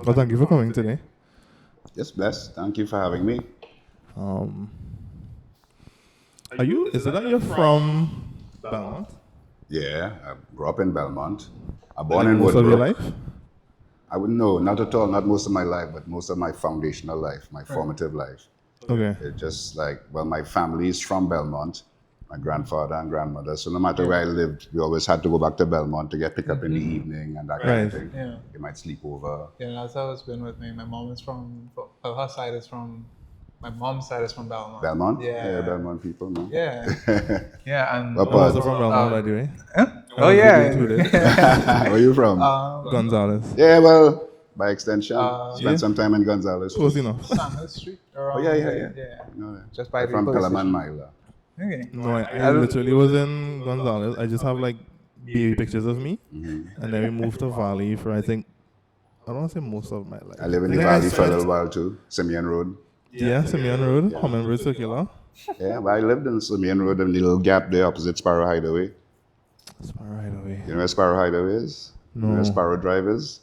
Well, thank you for coming today. Yes, bless. Thank you for having me. Is it that you're from Belmont? Yeah, I grew up in Belmont. I born Like in most of your Woodbrook. life? I wouldn't know, not at all, not most of my life, but most of my foundational life, my formative life. Okay. It's just like, well, my family is from Belmont, my grandfather and grandmother. So no matter where I lived, we always had to go back to Belmont to get picked up in the evening and that kind of Right. thing. Yeah. You might sleep over. Yeah, that's how it's been with me. My mom is from, well, her side is from, my mom's side is from Belmont. Belmont? Yeah. Belmont people, no? Yeah. Yeah, and What I'm part? also from Belmont, by the way. Huh? I Oh was yeah. included. Where are you from? Gonzales. Yeah, well, by extension, spent yeah. some time in Gonzales. Close enough. Sanders Street. Around yeah. there. You know that. Just by I'm the from police Pelaman station. Mila. Okay. No, I literally was in Gonzales. I just have like baby pictures of me. Mm-hmm. And then we moved to Valley for, I think, I don't want to say most of my life. I live in the think I valley for a spent- little while too, Simeon Road. Yeah, Simeon Road, Hummingbird Circular. Yeah, but I lived in Simeon Road, in the little gap there opposite Sparrow Hideaway. Sparrow Hideaway. You know where Sparrow Hideaway is? You know No. where Sparrow Drive is?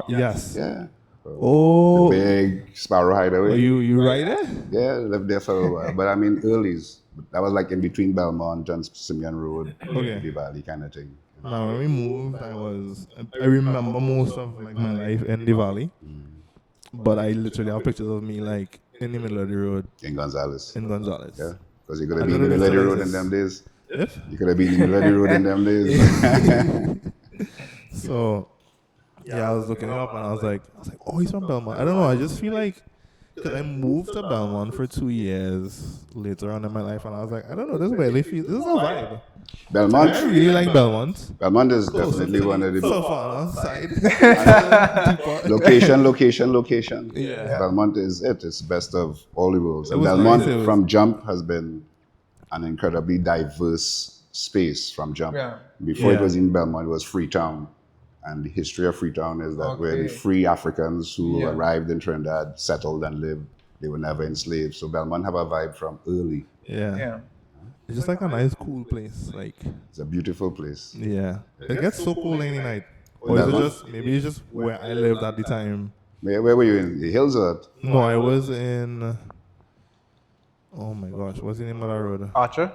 Yes. Yeah. Oh, Big Sparrow Hideaway. oh, you right there? Yeah, I lived there for a while. But I mean, earlys. That was like in between Belmont and Simeon Road, Okay. the valley kind of thing. Now, when we moved, I remember most of like my life in the valley. But I literally have pictures of me like in the middle of the road In Gonzales. in Gonzales. Yeah. Because you could have I been don't in know the if it middle still of the road in them days. If? You could have been in the middle of the road in them days. So, yeah, I was looking it up and I was like, oh, he's from Belmont. I don't know. I just feel like, because I moved to Belmont for 2 years later on in my life, and I was like, I don't know, this is a vibe. Belmont. I really like Belmont. Belmont is definitely one of the So far outside. location. Yeah. Belmont is it. It's best of all the worlds. And was Belmont nice. It was- from jump has been an incredibly diverse space from jump. Yeah. Before it Yeah. was in Belmont, it was Freetown. And the history of Freetown is that where the Okay. free Africans who Yeah. arrived in Trinidad, settled and lived, they were never enslaved. So Belmont have a vibe from early. Yeah. Yeah. It's just like a nice, cool place. Like, It's a beautiful place. yeah. It gets so cool any night. Or is it just, maybe it's just where I lived at the time. Where were you in? The hills or? No, I was in, oh my gosh, what's the name of that road? Archer?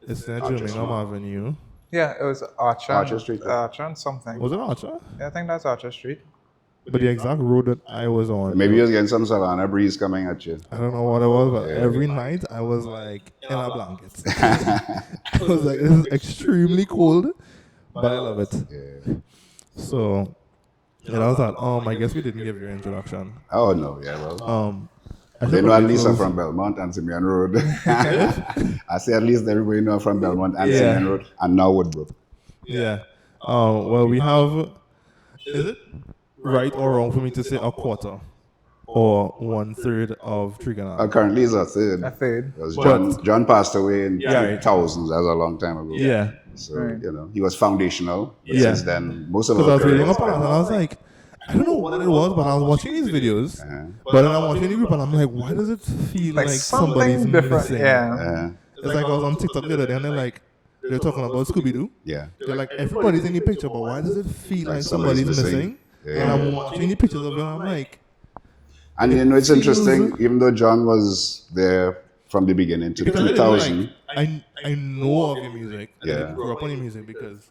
It's near Birmingham Avenue. Yeah, it was Archer. Archer Street. Archer and something. Was it Archer? Yeah, I think that's Archer Street. But the exact road that I was on, Maybe you was getting some Savannah breeze coming at you. I don't know what it was, but every night I was like in a blanket. I was like, this is extremely cold, but I love it. Yeah. So, yeah, that was that. I guess we didn't give your introduction. Oh no, yeah, well. I They should know at probably least I'm close- from Belmont and Simeon Road. I say at least everybody know I'm from Belmont and Yeah. Simeon Road and now Woodbrook. Yeah. Well, we have. Is it right or wrong for me to say a quarter or 1/3 of 3Canal? Currently it's a third. A third. Because But- John passed away in Yeah. thousands. That was a long time ago. Yeah. So, Right. you know, he was foundational. But Yeah. since then, most of Because I our was reading careers- up on it and I was like, I don't know what it was, but I was watching these videos. But then I'm watching the group and I'm like, why does it feel like, somebody's something different. missing? Yeah. It's like I was on TikTok the other day and they're talking about Scooby-Doo. Yeah. They're like, everybody's in the picture, but why does it feel like somebody's somebody's missing? missing? Yeah. And I'm watching the pictures of them and I'm like, And you know, it's interesting, even though John was there from the beginning to because I didn't 2000. I know of your music. I Yeah. didn't grow up on your music because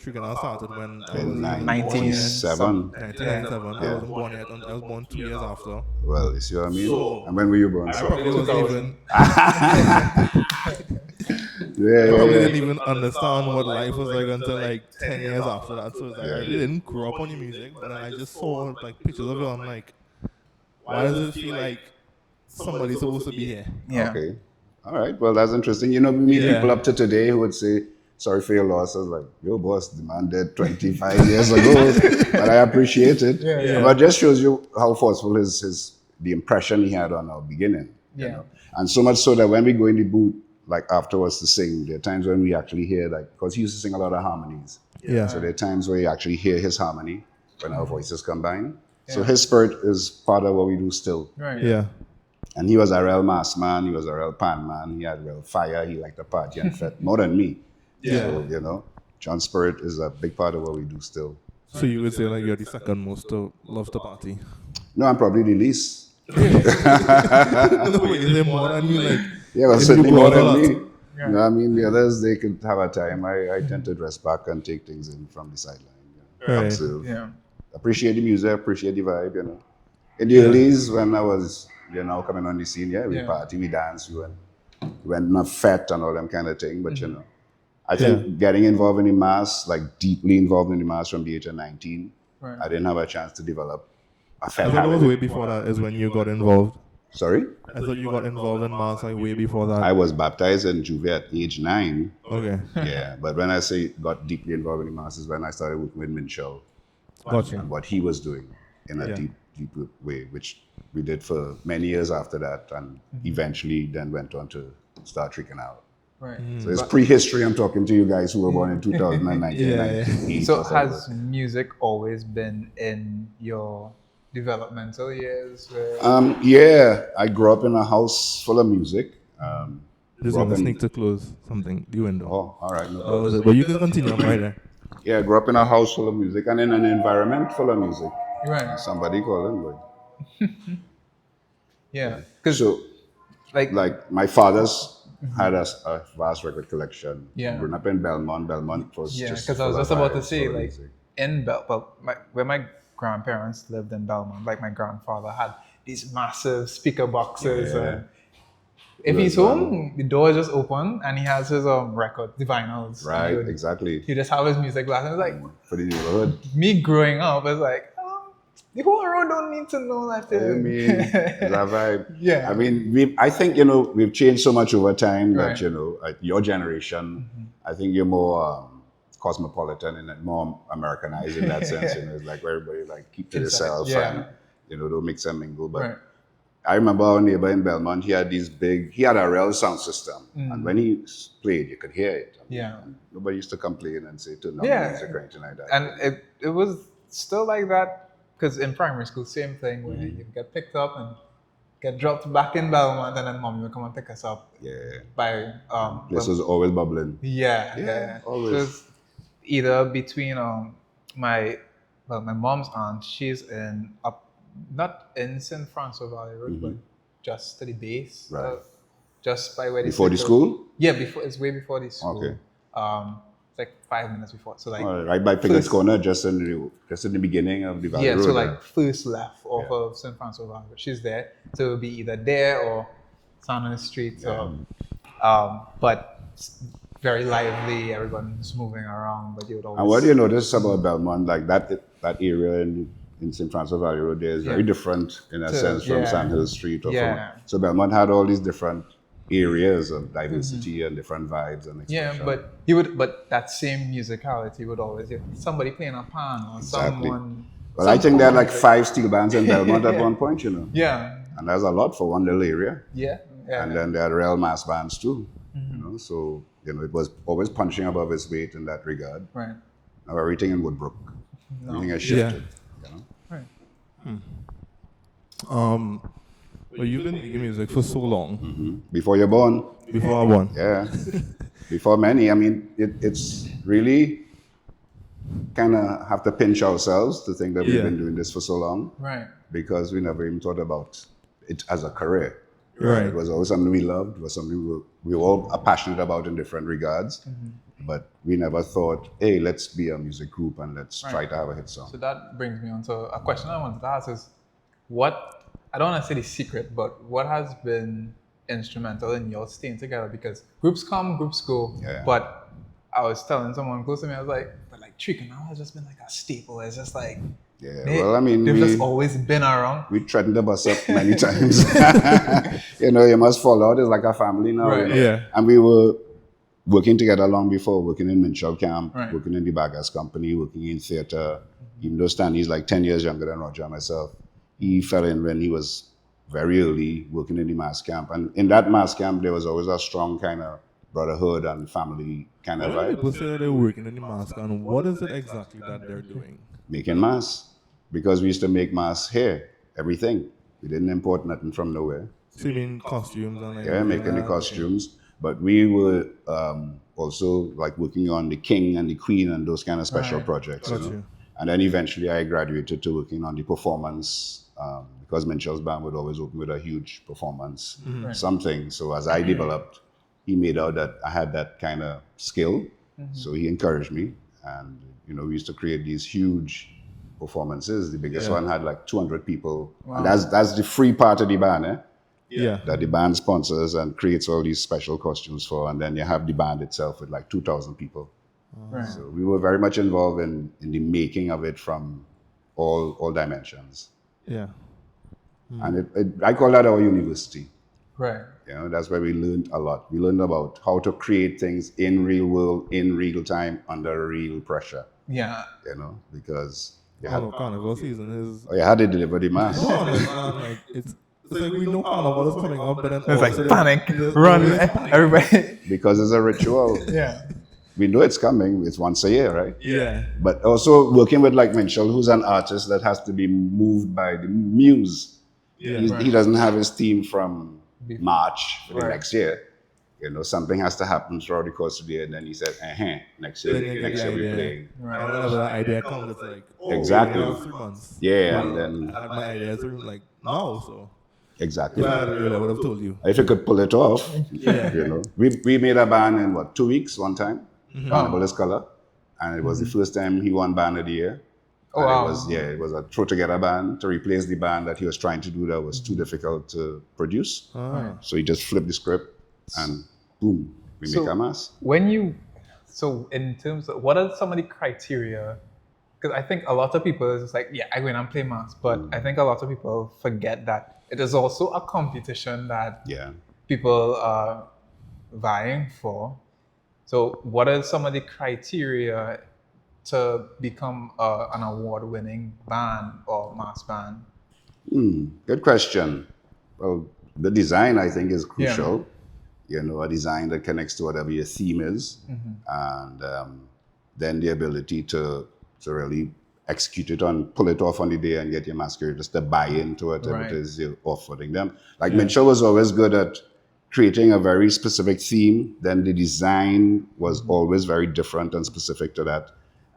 3Canal started when I was In even 97. 1997. I Yeah. wasn't born yet. I was born 2 years after. Well, you see what I mean? So- And when were you born? I So, probably wasn't even. yeah, I probably yeah. didn't even understand what life was like until like 10 years after that. So it's like I really didn't grow up on your music, but then I just saw like pictures of it. I'm like, why does it feel like somebody's supposed to be here? Yeah. Okay. All right. Well, that's interesting. You know, we meet Yeah. people up to today who would say, sorry for your loss. I was like, yo, boss, the man dead 25 years ago. But I appreciate it. Yeah. But it just shows you how forceful the impression he had on our beginning. You Yeah. know? And so much so that when we go in the booth, like afterwards to sing, there are times when we actually hear, like, because he used to sing a lot of harmonies. Yeah. So there are times where you actually hear his harmony when our voices combine. So his spirit is part of what we do still. Right. Yeah. And he was a real mass man. He was a real pan man. He had real fire. He liked to party and fet more than me. Yeah. So, you know, John's spirit is a big part of what we do still. So you would say like you're the second most to love to party. No, I'm probably the least. No, is there more than you like? Yeah, well, if you certainly go more out a than lot? me. You know, I mean, the others, they could have a time. I tend to dress back and take things in from the sideline. Right. Observe. Yeah. Appreciate the music, appreciate the vibe, you know. In the earlys, when I was, coming on the scene, we party, we dance, we went on a fete and all them kind of thing. But, I think getting involved in the mass, like deeply involved in the mass from the age of 19, Right. I didn't have a chance to develop a fete I thought it was habit. way before that is when you got involved. Sorry? I thought you got involved in mass like way before that. I was baptized in Juve at age 9. Okay, Yeah, but when I say got deeply involved in the mass is when I started working with Minchell gotcha. and what he was doing in a deep way, which we did for many years after that, and eventually then went on to start 3Canal. Right. So it's prehistory. I'm talking to you guys who were born in 2019. Yeah. 1980 So or something. has music always been in your developmental years? I grew up in a house full of music. This Grew up one in- sneak to close something. The window. Oh, all right. No Oh, was it? But you can continue. I'm right there. Yeah, I grew up in a house full of music and in an environment full of music. Right. Somebody calling, but Yeah. Because so like my father's had a vast record collection. Yeah. Growing up in Belmont was yeah, just because I was full just of about to vibes, say full of like music. in where my grandparents lived in Belmont, like my grandfather had these massive speaker boxes. Yeah. If Yeah, he's home, the door is just open and he has his record, the vinyls. Right, He would- exactly. He just have his music blasting. It's like For the neighborhood. me growing up, it's like the whole road don't need to know that. I mean, that vibe. Yeah. I mean, I think, we've changed so much over time that, Right. your generation, I think you're more cosmopolitan and more Americanized in that sense. It's like where everybody like keep to Inside, themselves yeah. and, don't mix and mingle. But Right. I remember our neighbor in Belmont, he had a real sound system. And when he played, you could hear it. Yeah. And nobody used to complain and say to no Yeah. music or anything like that. And it was still like that because in primary school, same thing where you get picked up and get dropped back in Belmont, and then mommy would come and pick us up Yeah. by This was always bubbling. yeah. always. So it's either between my mom's aunt, she's in not in St. Francois Valley Road, but just to the base, Right. just by where they Before the sit school? Yeah, it's way before the school. Okay. It's like 5 minutes before. So like Right by Pickett's first- Corner, just in the beginning of the Valley yeah, Road. so like first left off of St. Francois Valley. She's there, so it'll be either there or San the street. So, but it's very lively. Everyone's moving around, but you would always. And what do you notice about Belmont? Like that area in St. Francois Valley Road there is very different in a sense from Sandhill Street. Or so Belmont had all these different areas of diversity and different vibes and expression. Yeah, but that same musicality would always hear somebody playing a pan or someone. Well, I think there are like 5 steel bands in Belmont at one point, Yeah. And that's a lot for one little area. Yeah. And then there are real mass bands too. So it was always punching above its weight in that regard. Right. Now everything in Woodbrook, everything has shifted. Right. Well, you've been making music for so long. Before you're born, Before I won. yeah. Before many, I mean, it's really kind of have to pinch ourselves to think that we've been doing this for so long Right. because we never even thought about it as a career. Right. It was always something we loved, it was something we all are passionate about in different regards. But we never thought, hey, let's be a music group and let's try to have a hit song. So that brings me on to a question I wanted to ask is I don't want to say the secret, but what has been instrumental in your staying together? Because groups come, groups go. Yeah. But I was telling someone close to me, I was like, but like 3Canal has just been like a staple. It's just like, Yeah, well, I mean, they've just always been around. we threatened to bust up many times. You must fall out. It's like a family now. Right. Yeah. And we were working together long before, working in Minchell Camp, Right. working in the Baggers Company, working in theater. Even though Stanley's like 10 years younger than Roger and myself, he fell in when he was very early working in the mass camp. And in that mass camp, there was always a strong kind of brotherhood and family kind of When vibe. people say that they're working in the mask, and what is it exactly that they're doing? Making mass. Because we used to make mass here, everything. We didn't import nothing from nowhere. So you mean costumes and like Yeah, making the costumes. But we were also like working on the king and the queen and those kind of special Right. projects. Got You know? you. And then eventually I graduated to working on the performance, because Minshaw's band would always open with a huge performance, something. So as I developed, he made out that I had that kind of skill. So he encouraged me. And, we used to create these huge performances. The biggest one had like 200 people. Wow. And that's the free part of the band, that the band sponsors and creates all these special costumes for. And then you have the band itself with like 2,000 people. Right. So we were very much involved in the making of it from all dimensions. Yeah. And I call that our university. Right. That's where we learned a lot. We learned about how to create things in real world, in real time, under real pressure. Yeah. Because Carnival season is. Oh, you had to deliver the mass. Like it's like we know Carnival is coming up, but then it's like panic, run, everybody. Because it's a ritual. Yeah. We know it's coming. It's once a year, right? Yeah. But also working with like Minshall, who's an artist that has to be moved by the muse. Yeah. He doesn't have his theme from March for the next year. Something has to happen throughout the course of the year, and then he said, next year we're playing. Right. Whenever that idea comes, it's like, exactly. 3 months. Yeah, and then I have my ideas are like now, so. Exactly. I would have told you. If you could pull it off, We made a band in 2 weeks one time, Carnival is Color, and it was the first time he won Band of the Year. Oh, wow. It was a throw together band to replace the band that he was trying to do that was too difficult to produce. So he just flipped the script and boom, we make a mass. So in terms of, what are some of the criteria? Because I think a lot of people is just like, I go in and play mass, but I think a lot of people forget that it is also a competition that people are vying for. So what are some of the criteria to become an award-winning band or mass band? Good question. Well, the design, I think, is crucial. A design that connects to whatever your theme is. And then the ability to really execute it pull it off on the day and get your masqueraders to buy into it if it is you're offering them. Like Minshall was always good at creating a very specific theme. Then the design was always very different and specific to that.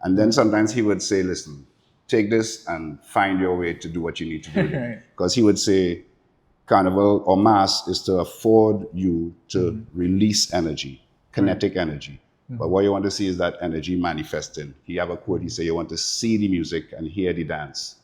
And then sometimes he would say, listen, take this and find your way to do what you need to do. Because he would say, Carnival or mass is to afford you to release energy, kinetic energy. But what you want to see is that energy manifesting. He have a quote, he say, you want to see the music and hear the dance.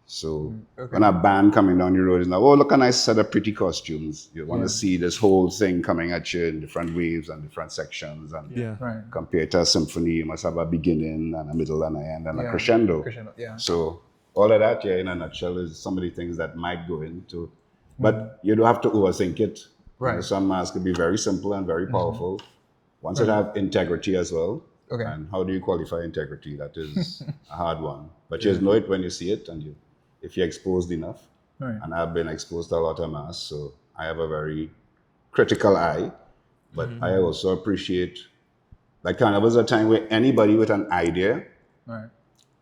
So when a band coming down the road is now, oh, look a nice set of pretty costumes. You want to see this whole thing coming at you in different waves and different sections. And compared to a symphony, you must have a beginning and a middle and an end and a crescendo. So all of that, in a nutshell, is some of the things that might go into. But you don't have to overthink it. Some masks can be very simple and very powerful. Once it have integrity as well. And how do you qualify integrity? That is a hard one. But you just know it when you see it, and if you're exposed enough. And I've been exposed to a lot of masks, so I have a very critical eye. But I also appreciate, like Carnival is a time where anybody with an idea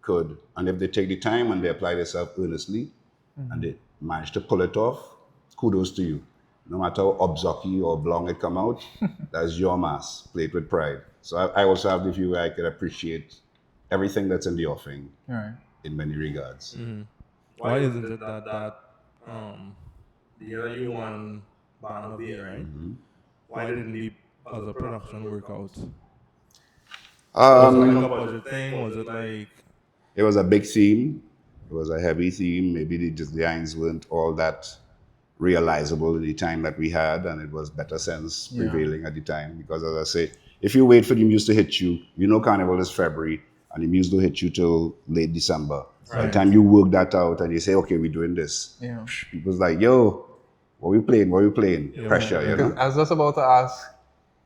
could, and if they take the time and they apply themselves earnestly, and they manage to pull it off, kudos to you. No matter how obzocky or oblong it come out, that's your mass. Play it with pride. So I also have the view where I can appreciate everything that's in the offing in many regards. Why isn't it that the year you won Band of the Year, right? Why didn't the other production work out? Was it like a budget thing? Was it like... It was a big theme. It was a heavy theme. Maybe the designs weren't all that realizable in the time that we had, and it was better sense prevailing at the time. Because as I say, if you wait for the muse to hit you, Carnival is February, and the muse don't hit you till late December. By the time you work that out and you say, okay, we're doing this, people's like, yo, what we playing? Pressure, I was just about to ask,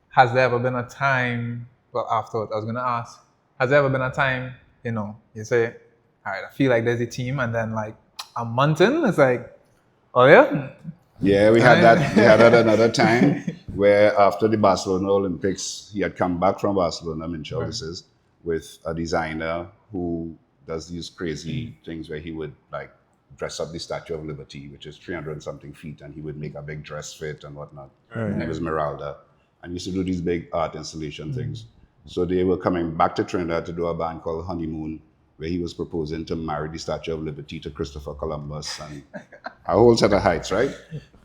has there ever been a time, afterwards, I was going to ask, has there ever been a time, you say, all right, I feel like there's a team, and then like a month in, it's like, oh yeah? Yeah, we had that. We had that another time where after the Barcelona Olympics, he had come back from Barcelona, Minshall, this is, with a designer who does these crazy things where he would like dress up the Statue of Liberty, which is 300 and something feet, and he would make a big dress fit and whatnot. And it was Meralda. And he used to do these big art installation things. So they were coming back to Trinidad to do a band called Honeymoon. where he was proposing to marry the Statue of Liberty to Christopher Columbus and a whole set of heights, right?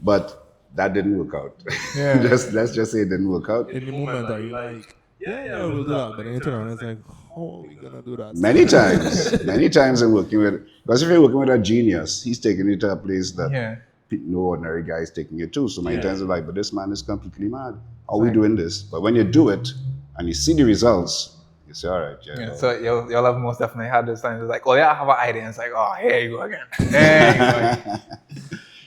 But that didn't work out. Yeah. Let's just say it didn't work out. In the moment, are you like, yeah, we'll do that, but then you turn around and it's like, how are we gonna do that? Many times I'm working with, because if you're working with a genius, he's taking it to a place that Yeah. no ordinary guy is taking it to. So many times I'm like, but this man is completely mad. How are we doing this? But when you do it and you see the results, you say, all right, Yeah, so you'll have most definitely had this time. It's like, oh yeah, I have an idea. And it's like, oh, here you go again. There you go again.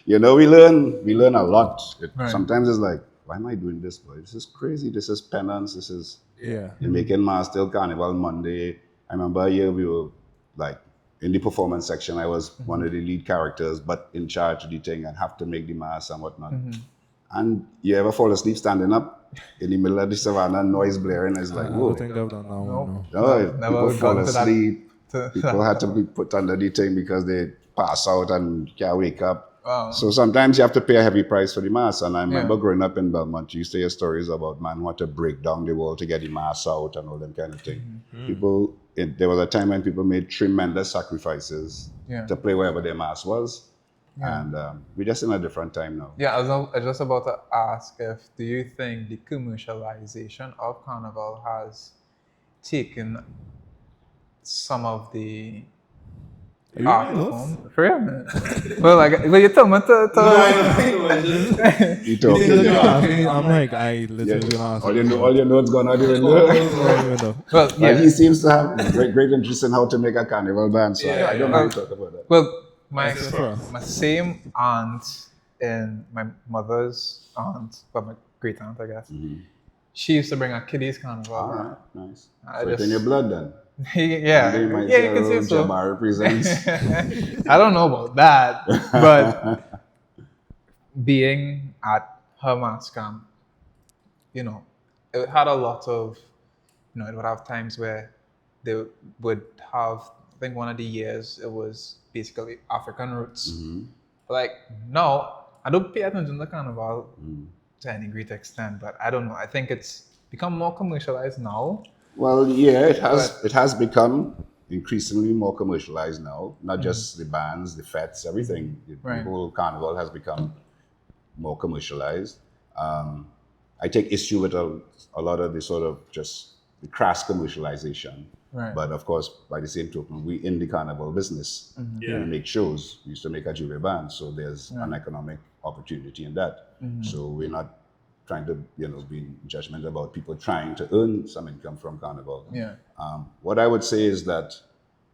You know, we learn a lot. Right. Sometimes it's like, why am I doing this, boy? This is crazy. This is penance. This is Yeah. you're making mass till Carnival Monday. I remember a year we were like in the performance section. I was one of the lead characters, but in charge of the thing and have to make the mass and whatnot. And you ever fall asleep standing up in the middle of the savannah, noise blaring? It's like, I whoa. don't think I've done that one. No. No, Never people fall gone to that- asleep. to People had to be put under the thing because they pass out and can't wake up. Wow. So sometimes you have to pay a heavy price for the mass. And I remember growing up in Belmont, you used to hear stories about man who had to break down the wall to get the mass out and all that kind of thing. There was a time when people made tremendous sacrifices to play wherever their mass was. And we're just in a different time now. Yeah, I was just about to ask do you think the commercialization of Carnival has taken some of the art form? For real, man. Well, you told me to You talk. I'm like, I literally gonna ask. All you know what's going on here. Well, yeah. He seems to have great interest in how to make a carnival band. So I don't know how to talk about that. Well, my Sure. same aunt and my mother's aunt, but my great aunt, I guess. She used to bring a kiddies carnival. All right, nice. I So it's in just- your blood then. Yeah, They might yeah, say, you can say "Oh, so. Jabari presents." I don't know about that, but being at her mass camp, you know, it had a lot of, you know, it would have times where they would have, I think one of the years it was basically African roots. Like, no, I don't pay attention to Carnival to any great extent, but I don't know. I think it's become more commercialized now. Well, yeah, it has become increasingly more commercialized now. Not just the bands, the fetes, everything. The whole carnival has become more commercialized. I take issue with a lot of the sort of just the crass commercialization. Right. But of course, by the same token, we in the carnival business. We make shows. We used to make a jewelry band, so there's an economic opportunity in that. So we're not trying to, be in judgment about people trying to earn some income from carnival. Yeah. What I would say is that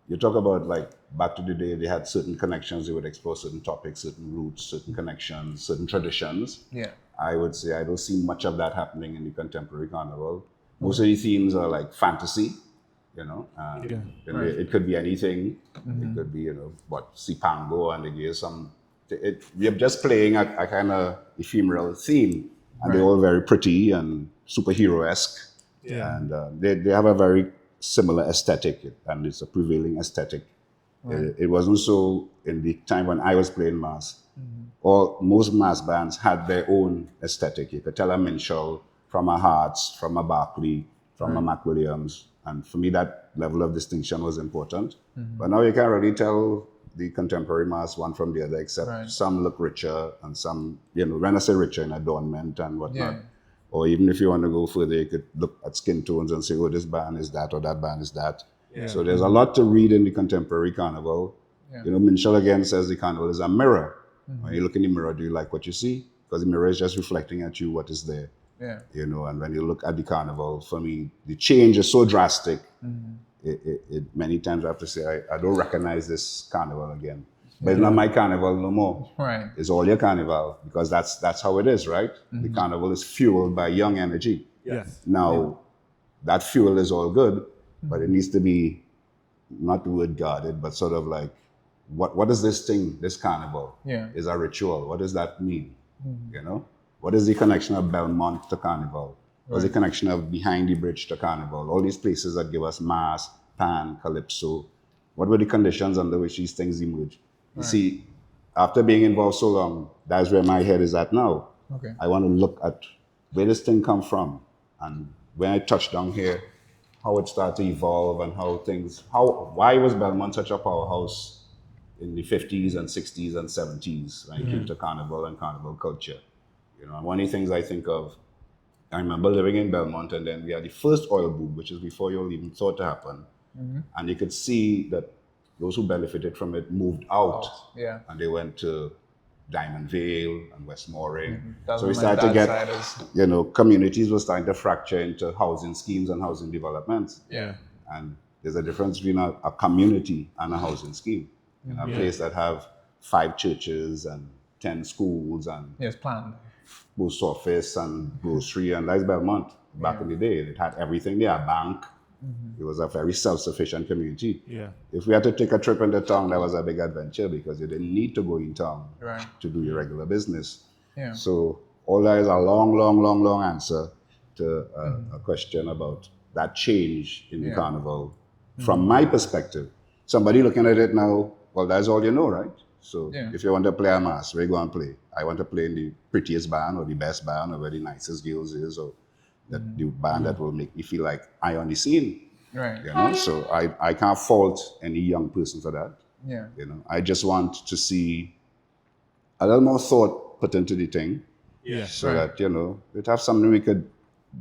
you talk about like back to the day, they had certain connections. They would explore certain topics, certain roots, certain connections, certain traditions. Yeah. I would say I don't see much of that happening in the contemporary carnival. Most of the themes are like fantasy, it could be anything. It could be, Sipango, and they give some. We're just playing a kind of ephemeral theme, and they're all very pretty and superhero-esque. Yeah. And they have a very similar aesthetic, and it's a prevailing aesthetic. It wasn't so in the time when I was playing mass. Most mass bands had their own aesthetic. You could tell a Minshall from a Hearts, from a Barclay, from a Mac Williams. And for me, that level of distinction was important. But now you can't really tell the contemporary mass one from the other, except some look richer and some, when I say richer in adornment and whatnot. Or even if you want to go further, you could look at skin tones and say, oh, this band is that or that band is that. Yeah. So there's a lot to read in the contemporary carnival. Yeah. Minshall again says the carnival is a mirror. When you look in the mirror, do you like what you see? Because the mirror is just reflecting at you what is there. Yeah. And when you look at the carnival, for me, the change is so drastic. It many times I have to say, I don't recognize this carnival again. But it's not my carnival no more. Right. It's all your carnival, because that's how it is, right? The carnival is fueled by young energy. Yes. Now, that fuel is all good, but it needs to be not the word guarded, but sort of like, what is this thing, this carnival? Yeah. Is a ritual. What does that mean? What is the connection of Belmont to carnival? What's the connection of Behind the Bridge to carnival? All these places that give us mass, pan, calypso. What were the conditions under which these things emerged? You see, after being involved so long, that's where my head is at now. Okay. I want to look at where this thing come from. And when I touch down here, how it started to evolve and why was Belmont such a powerhouse in the 50s and 60s and 70s when it came to carnival and carnival culture. You know, and one of the things I think of, I remember living in Belmont, and then we had the first oil boom, which is before you all even thought to happen. And you could see that those who benefited from it moved out, and they went to Diamond Vale and Westmoreland. So we started to get, you know, communities were starting to fracture into housing schemes and housing developments. And there's a difference between a community and a housing scheme. In a place that have 5 churches and 10 schools and planned post office and grocery, and that's Belmont back in the day. It had everything there, a bank. It was a very self-sufficient community. If we had to take a trip into town, that was a big adventure because you didn't need to go in town to do your regular business. So all that is a long answer to a question about that change in the carnival. From my perspective, somebody looking at it now, well, that's all you know, right? So if you want to play a mass, where you go and play? I want to play in the prettiest band or the best band or where the nicest girls is, or the band that will make me feel like I on the scene. You know, so I can't fault any young person for that. You know, I just want to see a little more thought put into the thing, so that, you know, we'd have something we could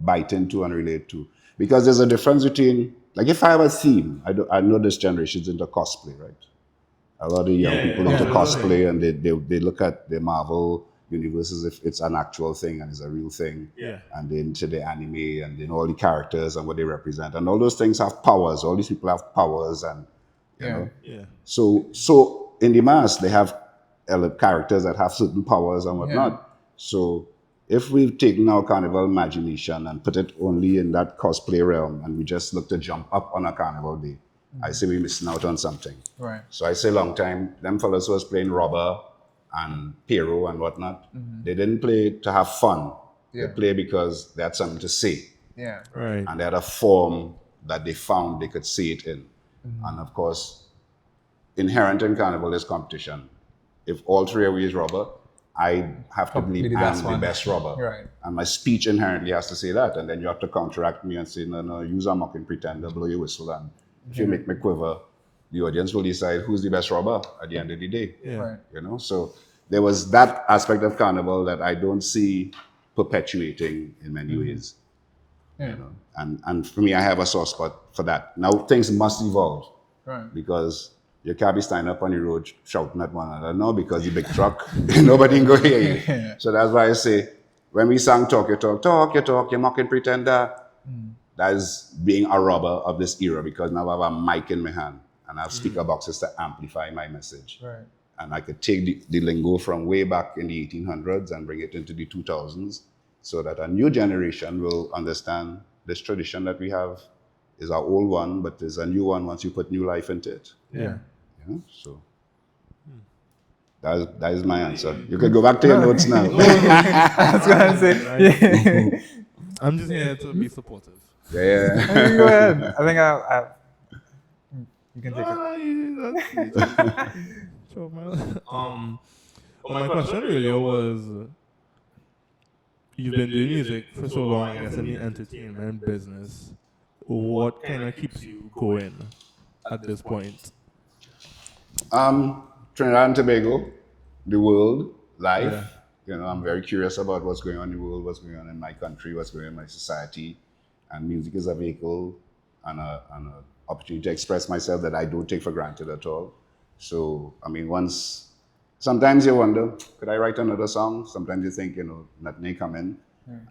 bite into and relate to. Because there's a difference between, like, if I have a theme, I know this generation's into cosplay, right? A lot of young people into cosplay, and they look at the Marvel universe as if it's an actual thing and it's a real thing. And then into the anime and then all the characters and what they represent. And all those things have powers. All these people have powers, and you know. So in the mass, they have characters that have certain powers and whatnot. So if we've taken our carnival imagination and put it only in that cosplay realm, and we just look to jump up on a carnival day, I say we're missing out on something. So I say long time, them fellas who was playing Robber and Piero and whatnot, they didn't play to have fun. They play because they had something to say. And they had a form that they found they could see it in. And of course, inherent in carnival is competition. If all 3 of you is Robber, I have to believe I'm the best Robber. And my speech inherently has to say that. And then you have to counteract me and say, no, use a mocking pretender, blow your whistle, and if you make me quiver, the audience will decide who's the best Robber at the end of the day. You know, so there was that aspect of carnival that I don't see perpetuating in many ways. You know, and for me, I have a soft spot for that. Now things must evolve, because you can't be standing up on the road shouting at one another. No, because the big truck, nobody can go hear you. So that's why I say, when we sang Talk Your Talk, Talk Your Talk, you mocking pretender, that is being a robber of this era, because now I have a mic in my hand and I have speaker boxes to amplify my message. And I could take the lingo from way back in the 1800s and bring it into the 2000s, so that a new generation will understand this tradition that we have is our old one, but there's a new one once you put new life into it. You know? So that is my answer. You could go back to your notes now. I was gonna say, I'm just here to be supportive. Go ahead. I think you can take it. Sure, well, my question really was, you've been doing music for so long, I guess, in the entertainment business. What kind of keeps you going at this point? Trinidad and Tobago, the world, life. You know, I'm very curious about what's going on in the world, what's going on in my country, what's going on in my society. And music is a vehicle and an opportunity to express myself that I don't take for granted at all. So, I mean, sometimes you wonder, could I write another song? Sometimes you think, you know, nothing may come in.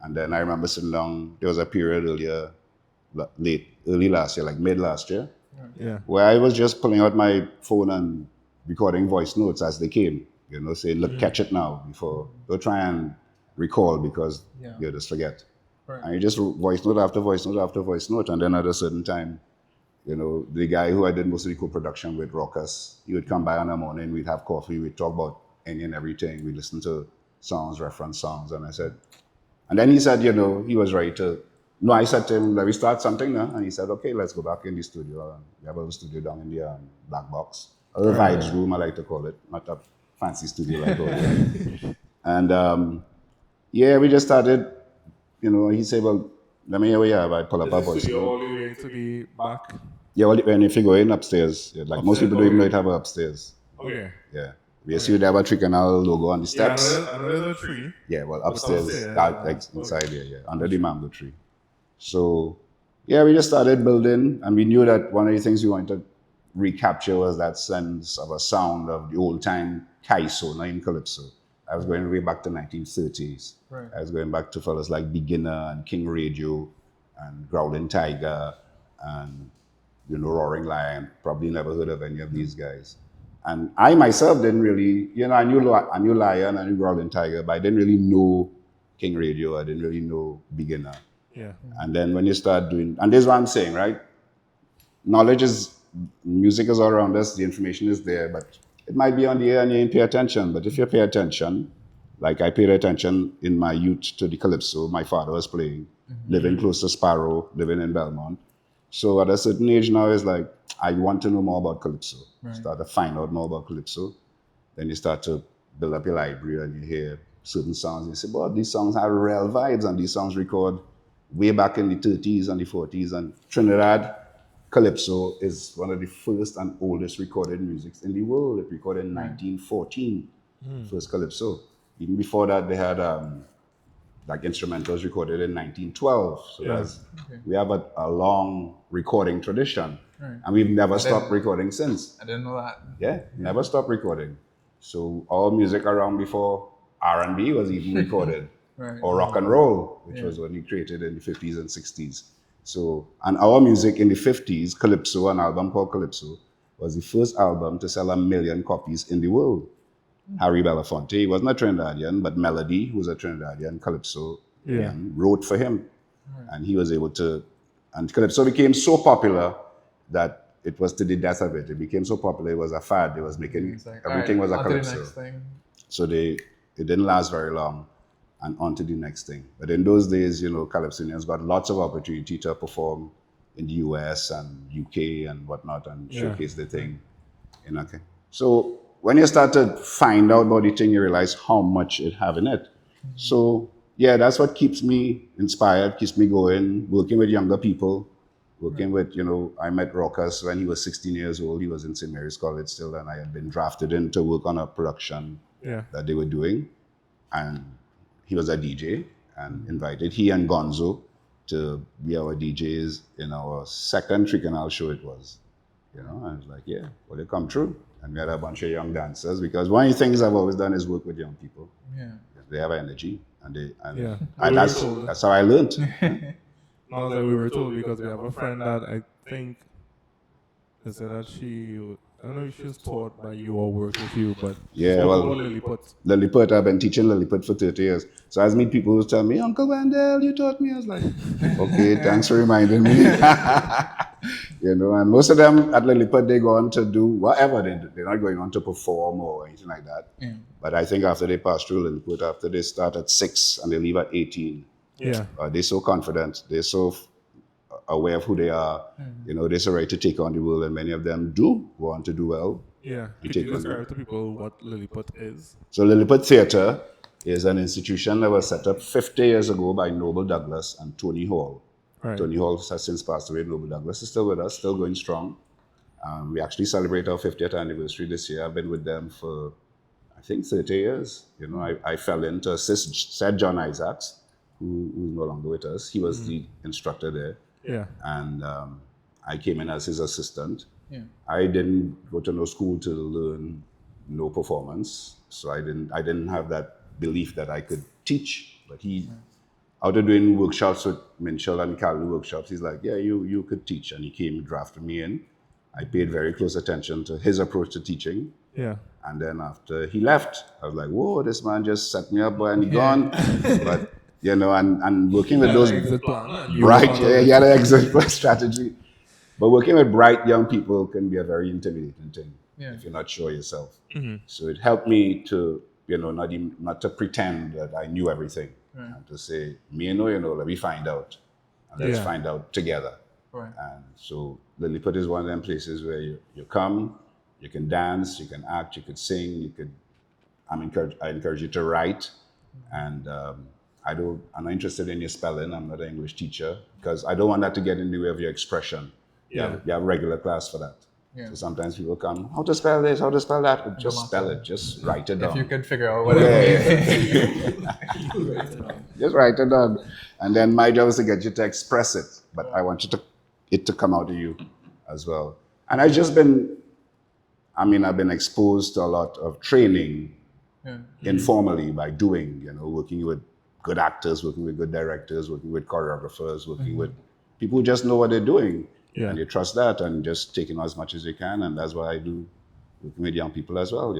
And then I remember sitting down, there was a period early last year, like mid last year, where I was just pulling out my phone and recording voice notes as they came, you know, saying, look, catch it now, before, don't try and recall, because you just forget. And you just voice note after voice note after voice note. And then at a certain time, you know, the guy who I did most of the co-production with, Raucus, he would come by in the morning, we'd have coffee, we'd talk about any and everything. We'd listen to songs, reference songs. And then he said, you know, he was ready to, no, I said to him, let me start something now. And he said, okay, let's go back in the studio. We have a little studio down in the Black Box. A little vibes room, I like to call it. Not a fancy studio like all. And we just started, you know, he said, well, let me hear what you have. I pull up Is a the voice studio all note. the way to the back? Yeah, well, when if you go in upstairs, yeah, like most Upstairs? people don't even know Okay. it have a upstairs. Okay. Yeah. We see they have a 3Canal logo on the Yeah, steps. I know there's a tree. Yeah, well, But upstairs, upstairs, like inside okay. here, yeah, under the mango tree. So, yeah, we just started building, and we knew that one of the things we wanted to recapture was that sense of a sound of the old time Kaiso, not in Calypso. I was going way back to 1930s. Right. I was going back to fellas like Beginner and King Radio and Growling Tiger and Roaring Lion. Probably never heard of any of these guys. And I myself didn't really, I knew Lion, I knew Growling Tiger, but I didn't really know King Radio. I didn't really know Beginner. Yeah. And then when you start doing, and this is what I'm saying, right? Music is all around us, the information is there, but it might be on the air and you didn't pay attention. But if you pay attention, like I paid attention in my youth to the Calypso my father was playing, living close to Sparrow, living in Belmont. So at a certain age now, it's like, I want to know more about Calypso. Right. Start to find out more about Calypso. Then you start to build up your library and you hear certain songs. And you say, well, these songs have real vibes, and these songs record way back in the 30s and the 40s. And Trinidad Calypso is one of the first and oldest recorded musics in the world. It recorded in 1914, first Calypso. Even before that, they had like instrumentals recorded in 1912. So we have a long recording tradition. Right. And we've never stopped recording since. I didn't know that. Yeah, never stopped recording. So all music around before R&B was even recorded. Right. Or rock and roll, which was only created in the 50s and 60s. So, and our music in the 50s, Calypso, an album called Calypso, was the first album to sell 1 million copies in the world. Harry Belafonte, he wasn't a Trinidadian, but Melody, who was a Trinidadian Calypso, wrote for him. And he was able to, and Calypso became so popular that it was to the death of it. It became so popular, it was a fad. It was making, Like, everything was a on to the Calypso. next thing. So it didn't last very long, and on to the next thing. But in those days, Calypsonians got lots of opportunity to perform in the US and UK and whatnot and showcase the thing. Okay. So when you start to find out about the thing, you realize how much it have in it. So yeah, that's what keeps me inspired, keeps me going, working with younger people, working with, I met Rockus when he was 16 years old. He was in St. Mary's College still, and I had been drafted in to work on a production that they were doing. And he was a DJ and invited he and Gonzo to be our DJs in our second 3Canal show it was. I was like, yeah, well, they come true. And we had a bunch of young dancers, because one of the things I've always done is work with young people. Yeah. They have energy, and that's how I learned. I was like, we were told, because we have a friend that I think they said that I don't know if she was taught by you or worked with you, but Lilliput, I've been teaching Lilliput for 30 years. So I meet people who tell me, Uncle Wendell, you taught me. I was like, okay, thanks for reminding me. And most of them at Lilliput, they go on to do whatever. They're not going on to perform or anything like that. Yeah. But I think after they pass through Lilliput, after they start at 6 and they leave at 18, they're so confident. They're so aware of who they are. They're so ready to take on the world, and many of them do go on to do well. Yeah. Could you describe to people what Lilliput is? So Lilliput Theatre is an institution that was set up 50 years ago by Noble Douglas and Tony Hall. Right. Tony Hall has since passed away. Noble Douglas is still with us, still going strong. We actually celebrate our 50th anniversary this year. I've been with them for, I think, 30 years. I fell in to assist said John Isaacs, who's no longer with us. He was the instructor there. Yeah. And I came in as his assistant. Yeah. I didn't go to no school to learn no performance. So I didn't have that belief that I could teach. But after doing workshops with Minchell and Calvin workshops, he's like, yeah, you could teach. And he came and drafted me in. I paid very close attention to his approach to teaching. Yeah. And then after he left, I was like, whoa, this man just set me up and he gone. But and working with those bright, he had an exit plan strategy. But working with bright young people can be a very intimidating thing if you're not sure yourself. Mm-hmm. So it helped me to, not to pretend that I knew everything, and to say, me let me find out, and let's find out together. Right. And so Lilliput is one of them places where you come, you can dance, you can act, you could sing, I encourage you to write, and I'm not interested in your spelling. I'm not an English teacher because I don't want that to get in the way of your expression. You have regular class for that. Yeah. So sometimes people come, how to spell this, how to spell that. Just spell it. Just write it down. If you can figure out what it means. Just write it down. And then my job is to get you to express it. But I want it to come out of you as well. And I've been exposed to a lot of training informally by doing, working with good actors, working with good directors, working with choreographers, working with people who just know what they're doing. Yeah. And you trust that and just taking as much as you can. And that's what I do working with young people as well,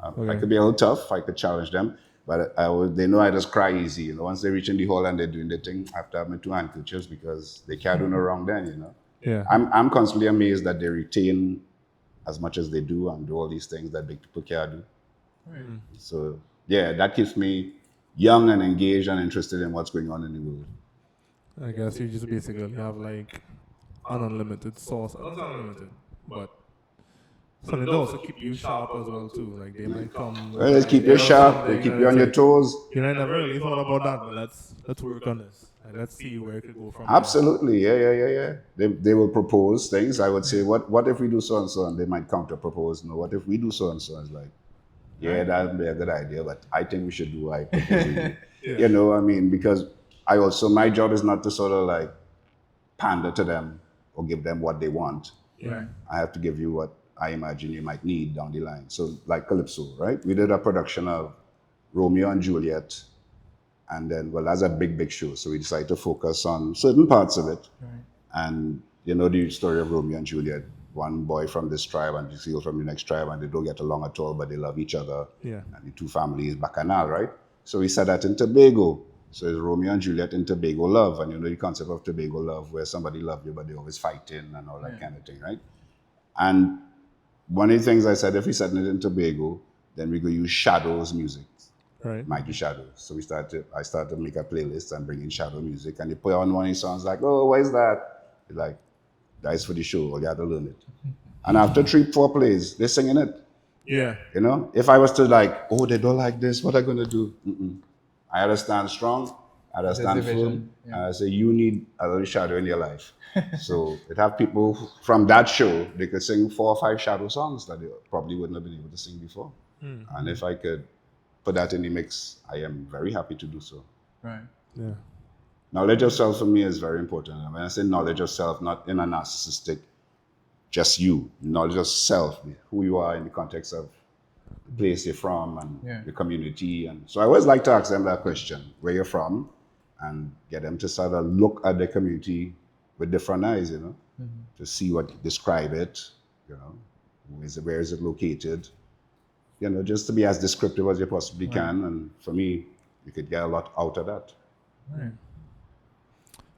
I could be a little tough. I could challenge them. But they know I just cry easy. Once they reach in the hall and they're doing their thing, I have to have my 2 handkerchiefs because they can't do no wrong then, Yeah. I'm constantly amazed that they retain as much as they do and do all these things that big people can't do. Right. So, yeah, that keeps me young and engaged and interested in what's going on in the world. I guess you just basically have like an unlimited source. Not unlimited, but something that also keep you sharp as well too. Like they might come. Well, let's keep you sharp. They keep you on your toes. I never really thought about that, but let's work on this. And let's see where it could go from. Absolutely, yeah. They will propose things. I would say, what if we do so and so, and they might counter propose. No, what if we do so and so? It's like, yeah, that'd be a good idea, but I think we should do what I propose. Because my job is not to sort of like pander to them or give them what they want. Yeah. I have to give you what I imagine you might need down the line. So like Calypso, right? We did a production of Romeo and Juliet. And then, that's a big show. So we decided to focus on certain parts of it. Right. And the story of Romeo and Juliet, one boy from this tribe and this girl from the next tribe, and they don't get along at all, but they love each other. Yeah. And the 2 families, Bacchanal, right? So we set that in Tobago. So it's Romeo and Juliet in Tobago love. And the concept of Tobago love, where somebody loves you, but they're always fighting and all that kind of thing, right? And one of the things I said, if we set it in Tobago, then we go use Shadows music. Right. Mikey Shadows. So I started to make a playlist and bring in shadow music. And they put on one of his songs like, oh, what is that? It's like, that is for the show. You have to learn it. And after 3-4 plays, they're singing it. Yeah. If I was to like, oh, they don't like this, what are I going to do? I had to stand strong. I had to stand firm. And I say, you need a little shadow in your life. So it have people from that show, they could sing 4 or 5 shadow songs that they probably wouldn't have been able to sing before. And if I could put that in the mix, I am very happy to do so. Right. Yeah. Knowledge of self for me is very important. And when I say knowledge of self, not in a narcissistic, just you. Knowledge of self, who you are in the context of the place you're from and the community. And so I always like to ask them that question, where you're from, and get them to sort of look at the community with different eyes, to see describe it, where is it located, just to be as descriptive as you possibly can. And for me, you could get a lot out of that. Right.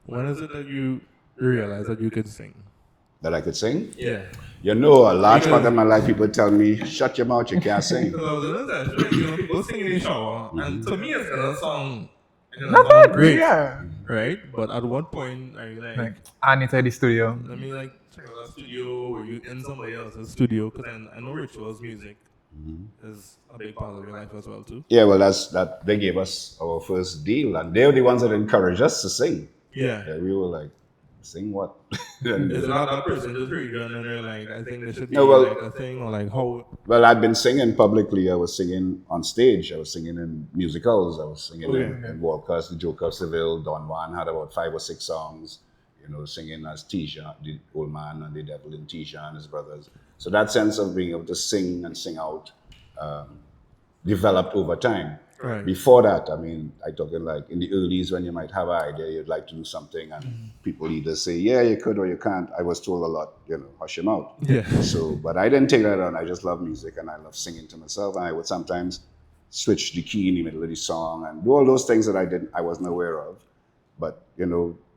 When is it that you realize that you could sing? That I could sing? Yeah. A large part of my life, people tell me, shut your mouth, you can't sing. People sing in the shower, and to me, it's a song. Not bad, great, yeah. right? But at one point, I Anita the studio. let me check out a studio, or you in somebody else's studio, because I know rituals music is a big part of your life as well too. Yeah, that they gave us our first deal, and they were the ones that encouraged us to sing. Yeah. We were like, sing what? Is it not that person just read and then they're like, I think there should be a thing, or like how? Well, I'd been singing publicly. I was singing on stage. I was singing in musicals. I was singing in Walker's, The Joker of Seville. Don Juan had about 5 or 6 songs, singing as Tisha, the old man, and the devil in Tisha and his brothers. So that sense of being able to sing and sing out developed over time. Right. Before that, I talking like in the earlys when you might have an idea, you'd like to do something, and people either say, yeah, you could or you can't. I was told a lot, hush your mouth. Yeah. So, but I didn't take that on. I just love music and I love singing to myself. And I would sometimes switch the key in the middle of the song and do all those things that I wasn't aware of. But,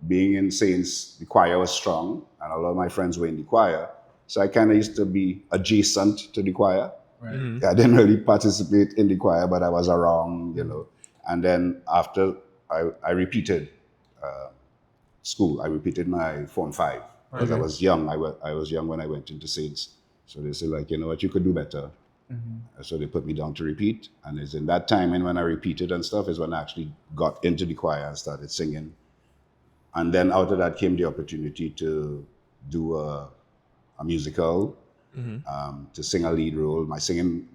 being in Saints, the choir was strong, and a lot of my friends were in the choir. So I kind of used to be adjacent to the choir. Right. Mm-hmm. I didn't really participate in the choir, but I was around, And then after I repeated school, I repeated my Form 5 because I was young. I was young when I went into Saints. So they said, like, you know what, you could do better. So they put me down to repeat. And it's in that time, and when I repeated and stuff, is when I actually got into the choir and started singing. And then out of that came the opportunity to do a musical, to sing a lead role. My singing,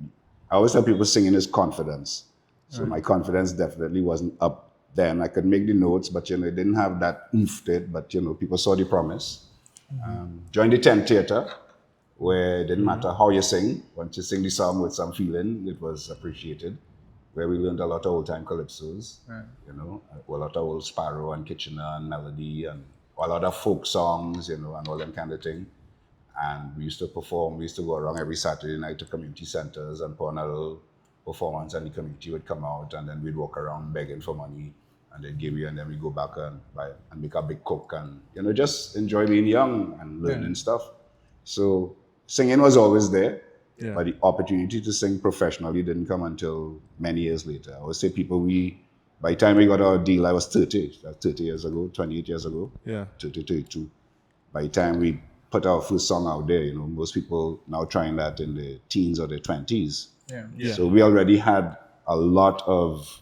I always tell people singing is confidence. So my confidence definitely wasn't up then. I could make the notes, but it didn't have that oomph to it. But people saw the promise. Joined the 10th Theatre, where it didn't matter how you sing. Once you sing the song with some feeling, it was appreciated. Where we learned a lot of old-time calypsos, a lot of old Sparrow and Kitchener and Melody and a lot of folk songs, and all them kind of thing. And we used to perform. We used to go around every Saturday night to community centers and put on a little performance, and the community would come out, and then we'd walk around begging for money, and they'd give you, and then we go back and buy and make a big cook, and just enjoy being young and learning stuff. So singing was always there, but the opportunity to sing professionally didn't come until many years later. I always say by the time we got our deal, I was 30. That's 30 years ago, 28 years ago. 30, 32. By the time we put our first song out there, most people now trying that in their teens or their 20s. So we already had a lot of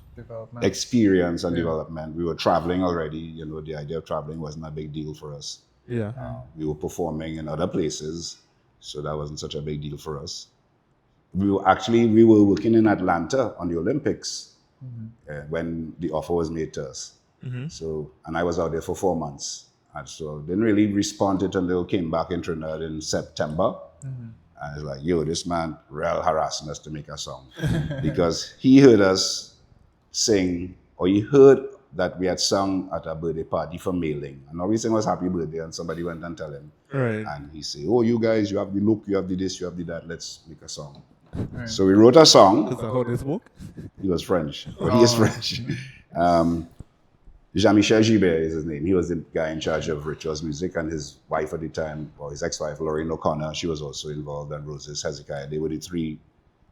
experience and development. We were traveling already. The idea of traveling wasn't a big deal for us. We were performing in other places, so that wasn't such a big deal for us. We were working in Atlanta on the Olympics when the offer was made to us. So, and I was out there for 4 months. And so didn't really respond to it until came back in Trinidad in September. And it's like, yo, this man real harassing us to make a song. Because he heard us sing, or he heard that we had sung at a birthday party for mailing. And all we sang was happy birthday, and somebody went and tell him. And he said, oh, you guys, you have the look, you have the this, you have the that, let's make a song. So we wrote a song. Is that how this work? He was French. He is French. Jean-Michel Gibert is his name. He was the guy in charge of Rituals Music, and his wife at the time, or his ex-wife, Lorraine O'Connor, she was also involved, and Roses Hezekiah. They were the three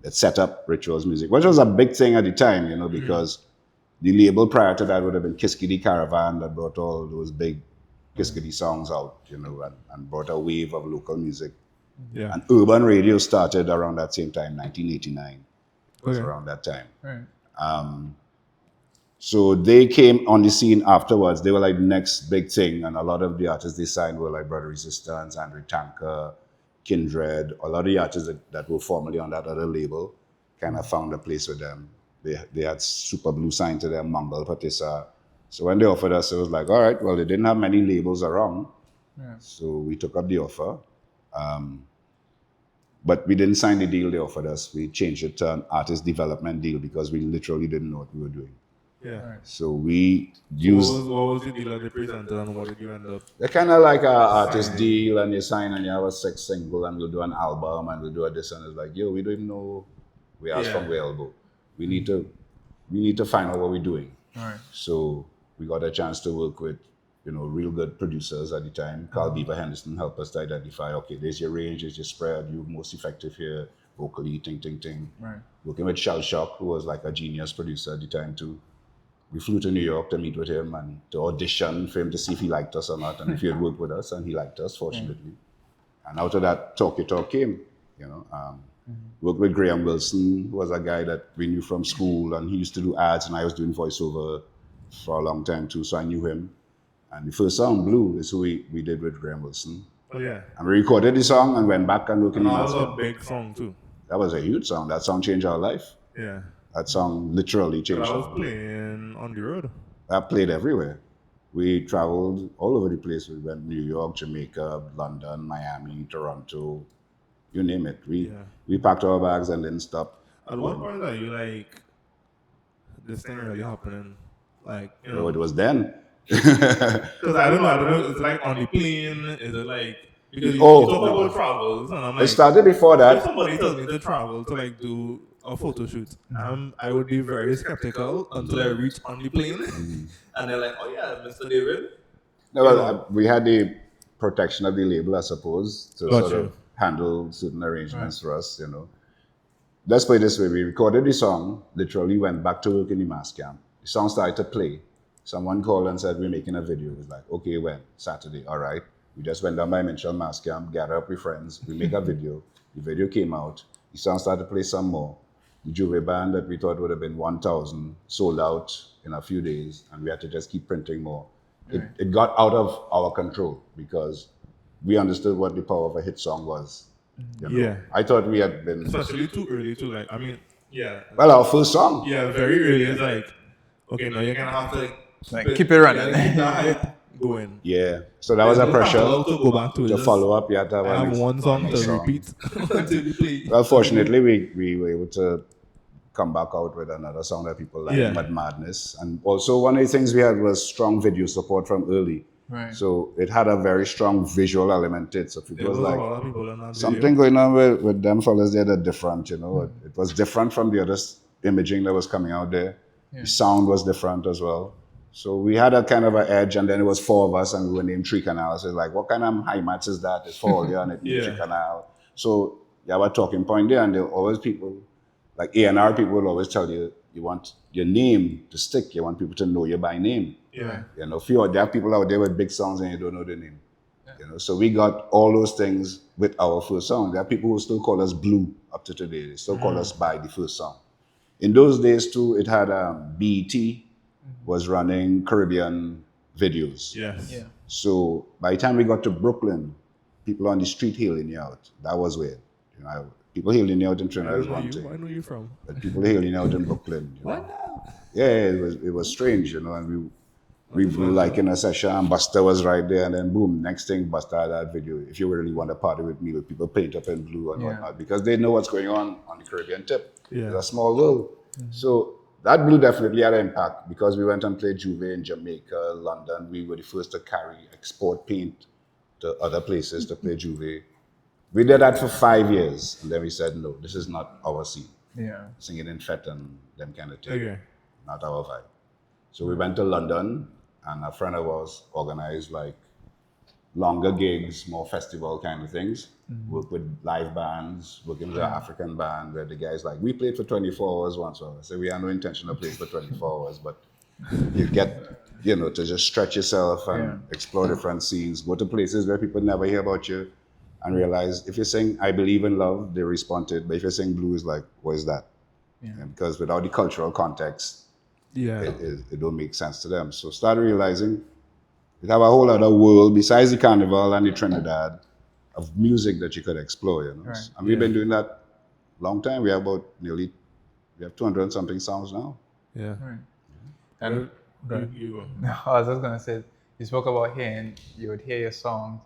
that set up Rituals Music, which was a big thing at the time, because the label prior to that would have been Kiskidi Caravan that brought all those big Kiskidi songs out, and brought a wave of local music. And urban radio started around that same time, 1989. It was around that time. So they came on the scene afterwards. They were like the next big thing. And a lot of the artists they signed were like Brother Resistance, Andre Tanker, Kindred. A lot of the artists that were formerly on that other label kind of found a place with them. They had Super Blue signed to them, Mangal Patissa. So when they offered us, it was like, all right, well, they didn't have many labels around. So we took up the offer. But we didn't sign the deal they offered us. We changed it to an artist development deal because we literally didn't know what we were doing. So we used... What was the deal that they presented, and what did you end up? They're kind of like an artist deal, and you sign and you have a 6 single, and we'll do an album, and we'll do a this, and it's like, yo, we don't even know. We asked from where we'll go. We need to find out what we're doing. So we got a chance to work with, real good producers at the time. Carl Beaver Henderson helped us to identify, okay, there's your range, there's your spread, you're most effective here, vocally, ting. Working with Shell Shock, who was like a genius producer at the time too. We flew to New York to meet with him and to audition for him to see if he liked us or not, and if he had worked with us, and he liked us, fortunately. And out of that, Talk Your Talk came, Worked with Graham Wilson, who was a guy that we knew from school, and he used to do ads, and I was doing voiceover for a long time too, so I knew him. And the first song, Blue, is who we did with Graham Wilson. And we recorded the song and went back and worked in the master. That was a big song too. That was a huge song. That song changed our life. That song literally changed our life. I was playing on the road. I played everywhere. We traveled all over the place. We went New York, Jamaica, London, Miami, Toronto, you name it. We packed our bags and didn't stop. At what point are you like, this thing really happening? Like, No, it was then. Because I don't know. It's like on the plane. Is it like because you talk about travels? And I'm like, it started before that. If somebody tells me to travel to like do a photo shoot, I would be very skeptical until I reach on the plane, and they're like, "Oh yeah, Mr. David." No, well, we had the protection of the label, I suppose, to sort of handle certain arrangements for us. Let's put it this way: we recorded the song. Literally went back to work in the mass camp. The song started to play. Someone called and said, we're making a video. It was like, okay, when? Saturday. All right. We just went down by Minchell Mass Camp, gathered up with friends. We make a video. The video came out. the song started to play some more. The Juve band that we thought would have been 1,000 sold out in a few days, and we had to just keep printing more. It got out of our control because we understood what the power of a hit song was. You know? Yeah. I thought we had been... Especially too early to like, I mean, Well, our first song. Yeah, very early. It's like, okay, now you're going to have to like keep it running. keep that hype going. Yeah. So that was a pressure To go back to it. to follow up. You had to have one song to repeat until you play. Well, fortunately, we were able to come back out with another song that people like, Mad Madness. And also one of the things we had was strong video support from early. Right. So it had a very strong visual element to it. So it was like a lot of people in that something going on with them fellas there that different, you know. It was different from the other imaging that was coming out there. Yeah. The sound was different as well. So we had a kind of an edge, and then it was 4 of us, and we were named 3Canal. So it's like, what kind of high match is that? It's 4 there, and it's 3Canal. So you have a talking point there, and there were always people, like A&R people will always tell you, you want your name to stick. You want people to know you by name. Yeah. You know, there are people out there with big songs and you don't know their name. Yeah. You know, so we got all those things with our first song. There are people who still call us Blue up to today. They still call us by the first song. In those days too, it had BET was running Caribbean videos. Yes. Yeah. So by the time we got to Brooklyn, people on the street hailing you out. That was weird. You know, people hailing you out in Trinidad is one thing. I know you from. But people hailing you out in Brooklyn. You know? Yeah, it was strange, you know, and we were like in a session and Buster was right there, and then boom, next thing Buster had that video. If you really want to party with me, with people paint up in blue and whatnot, because they know what's going on the Caribbean tip. Yeah. It's a small world. So that blue definitely had an impact because we went and played Juve in Jamaica, London. We were the first to export paint to other places to play Juve. We did that for 5 years, and then we said, no, this is not our scene. Yeah. Singing in Fete and them kind of thing. Okay. Not our vibe. So we went to London, and a friend of ours organized like longer gigs, more festival kind of things. Work with live bands, working with an African band where the guys like, we played for 24 hours once. So I said, we have no intention of playing for 24 hours, but you get, you know, to just stretch yourself and explore different scenes, go to places where people never hear about you and realize if you're saying, I believe in love, they respond to it. But if you're saying blue, is like, what is that? Yeah. Because without the cultural context, it don't make sense to them. So started realizing we have a whole other world besides the carnival and the Trinidad of music that you could explore, you know. Right. And we've been doing that long time. We have 200 and something songs now. Yeah. Right. And I was just gonna say, you spoke about hearing, you would hear your songs.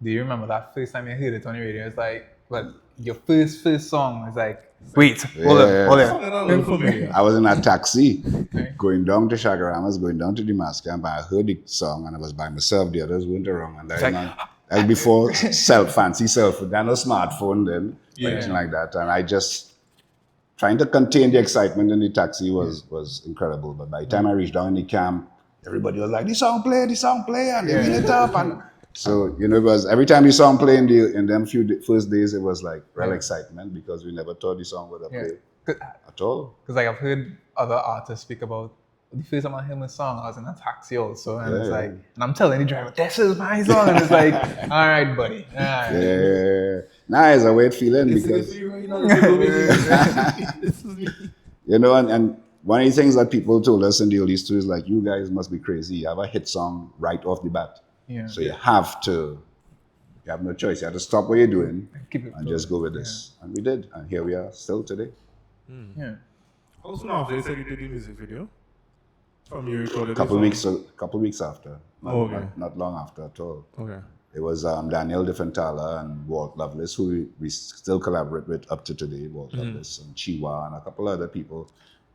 Do you remember that first time you heard it on the radio? It's like, well, your first song is like, wait, hold on. I was in a taxi going down to Chaguaramas, going down to Damascus, and I heard the song and I was by myself. The others weren't around. And that was before fancy cell phone. There was no smartphone then, anything like that. And I just trying to contain the excitement in the taxi was incredible. But by the time I reached down in the camp, everybody was like, the song play, and they wheel it up. And so, you know, it was every time the song played in them first days, it was like real excitement because we never thought the song would have played at all. Because like I've heard other artists speak about the first time I heard my song, I was in a taxi also, and it's like, and I'm telling the driver, this is my song, and it's like, all right, buddy. All right. Yeah. Nah, it's a weird feeling because you know, and one of the things that people told us in the early studios is like, you guys must be crazy. You have a hit song right off the bat. Yeah. So you have no choice. You have to stop what you're doing and just go with this. And we did. And here we are still today. Yeah. How soon after you said you did the music video? From your recorded couple weeks after. Not long after at all. Okay. It was Daniel DeFentala and Walt Lovelace, who we still collaborate with up to today. Walt Lovelace and Chiwa and a couple other people.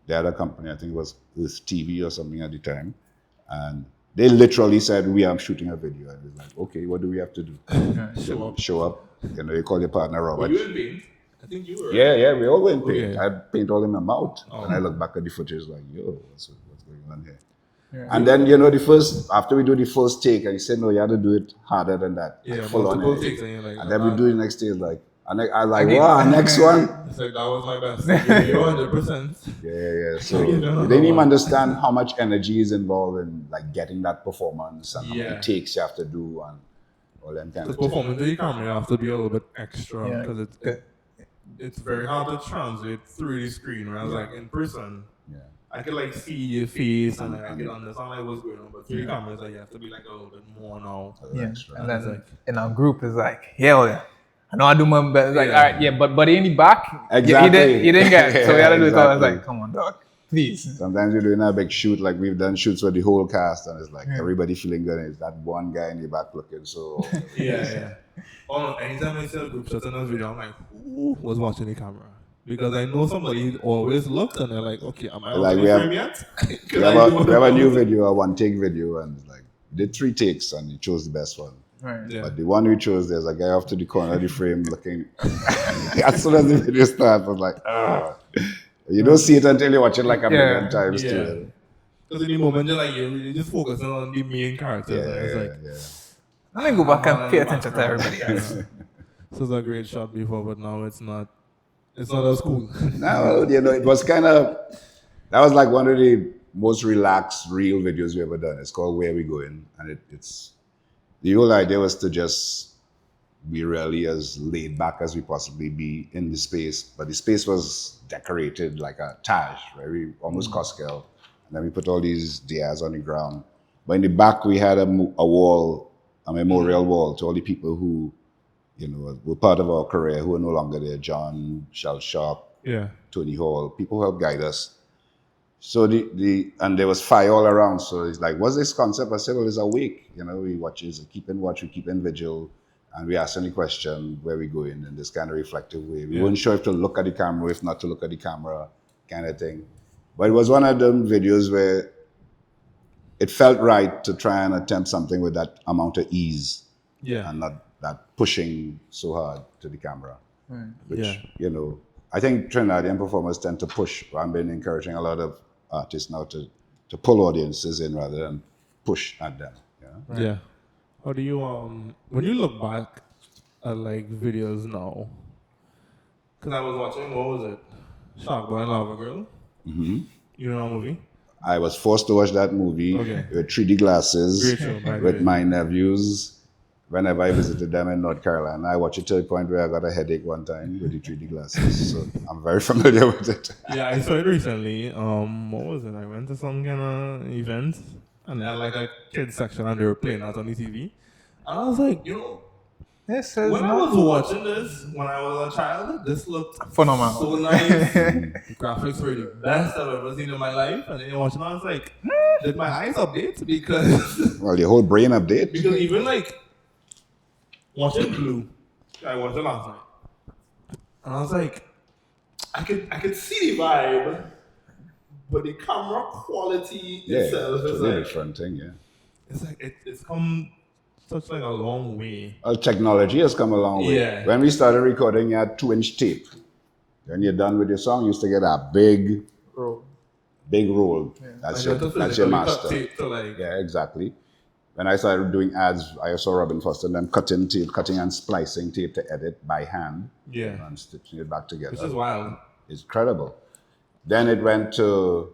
They had a company, I think it was Earth TV or something at the time. And they literally said, we are shooting a video. And it was like, okay, what do we have to do? Show up. You know, you call your partner Robert. Were you in paint? I think you were. Yeah, we all were in paint. I had paint all in my mouth. And I look back at the footage like, yo, what's going on here? Yeah. And then, you know, after we do the first take, and he said, no, you have to do it harder than that. Yeah, full on takes. And then we do the next take, like, and I like, wow, next one. It's like, that was my best. You're 100%. Yeah. So you didn't even understand how much energy is involved in like getting that performance and how many takes you have to do and all that kind of things. Performance, you have to be a little bit extra because it's very hard to translate through the screen. Whereas like in person, I could like see your face and like, I could understand like what's going on. But through the cameras, like you have to be like a little bit more now. Yeah. And then like, in our group, it's like, hell yeah. I know I do my best. It's like, all right, yeah, but buddy in the back, Exactly. he didn't get it. So we had to do it. I was Exactly. like, come on, dog, please. Sometimes you're doing a big shoot, like we've done shoots with the whole cast, and it's like everybody feeling good, and it's that one guy in the back looking so. yeah. Oh, anytime I see a group shot in a video, I'm like, who was watching the camera? Because I know somebody always looks and they're like, okay, am I Like on we have- frame yet? We have a new video, a one take video, and it's like we did 3 takes, and he chose the best one. Right. Yeah. But the one we chose, there's a guy off to the corner of the frame looking. As soon as the video starts, I was like, you don't see it until you watch it like a million times Yeah. too. Because in the moment, you're like, you're really just focusing on the main character. It's like, Let me go back and pay attention to everybody else. this was a great shot before, but now it's not. It's not as cool. No, it was kind of, that was like one of the most relaxed, real videos we ever done. It's called Where We Going, and it's, the whole idea was to just be really as laid back as we possibly be in the space, but the space was decorated like a Taj, very almost Costco, and then we put all these dias on the ground. But in the back, we had a wall, a memorial wall to all the people who, were part of our career, who are no longer there. John, Shell Sharp, Tony Hall, people who helped guide us. So and there was fire all around. So it's like, what's this concept? I said, well, it's a wake. We watch, it's a keep in watch, we keep in vigil, and we ask any question where we going in this kind of reflective way. We weren't sure if to look at the camera, if not to look at the camera, kind of thing. But it was one of them videos where it felt right to try and attempt something with that amount of ease. Yeah. And not that pushing so hard to the camera. Which, Yeah. I think Trinidadian performers tend to push. I've been encouraging a lot of artists now to pull audiences in rather than push at them. Yeah. How do you when you look back at like videos now? Because I was watching, what was it? Shark Boy and Lava Girl. Mm-hmm. You know that movie? I was forced to watch that movie with 3D glasses Great show, by the with way. my nephews. Whenever I visited them in North Carolina, I watched it to the point where I got a headache one time with the 3D glasses. So I'm very familiar with it. Yeah, I saw it recently. What was it? I went to some kind of event and they had like a kids section and they were playing that on the TV. And I was like, This is when I was watching this when I was a child, this looked phenomenal. so nice. The graphics were the best I've ever seen in my life. And then watching, I was like, did my eyes update? Because Well, your whole brain update. even like watching Blue, I watched it last night, and I was like, I could see the vibe, but the camera quality itself is it's a like, different thing, yeah. it's like it's come such like a long way. Well, technology has come a long way. Yeah. When we started recording, you had 2-inch tape. When you're done with your song, you used to get a big roll. That's your master. Tape to like, Yeah, exactly. When I started doing ads, I saw Robin Foster and them cutting and splicing tape to edit by hand. Yeah. And stitching it back together. which is wild. It's incredible. Then it went to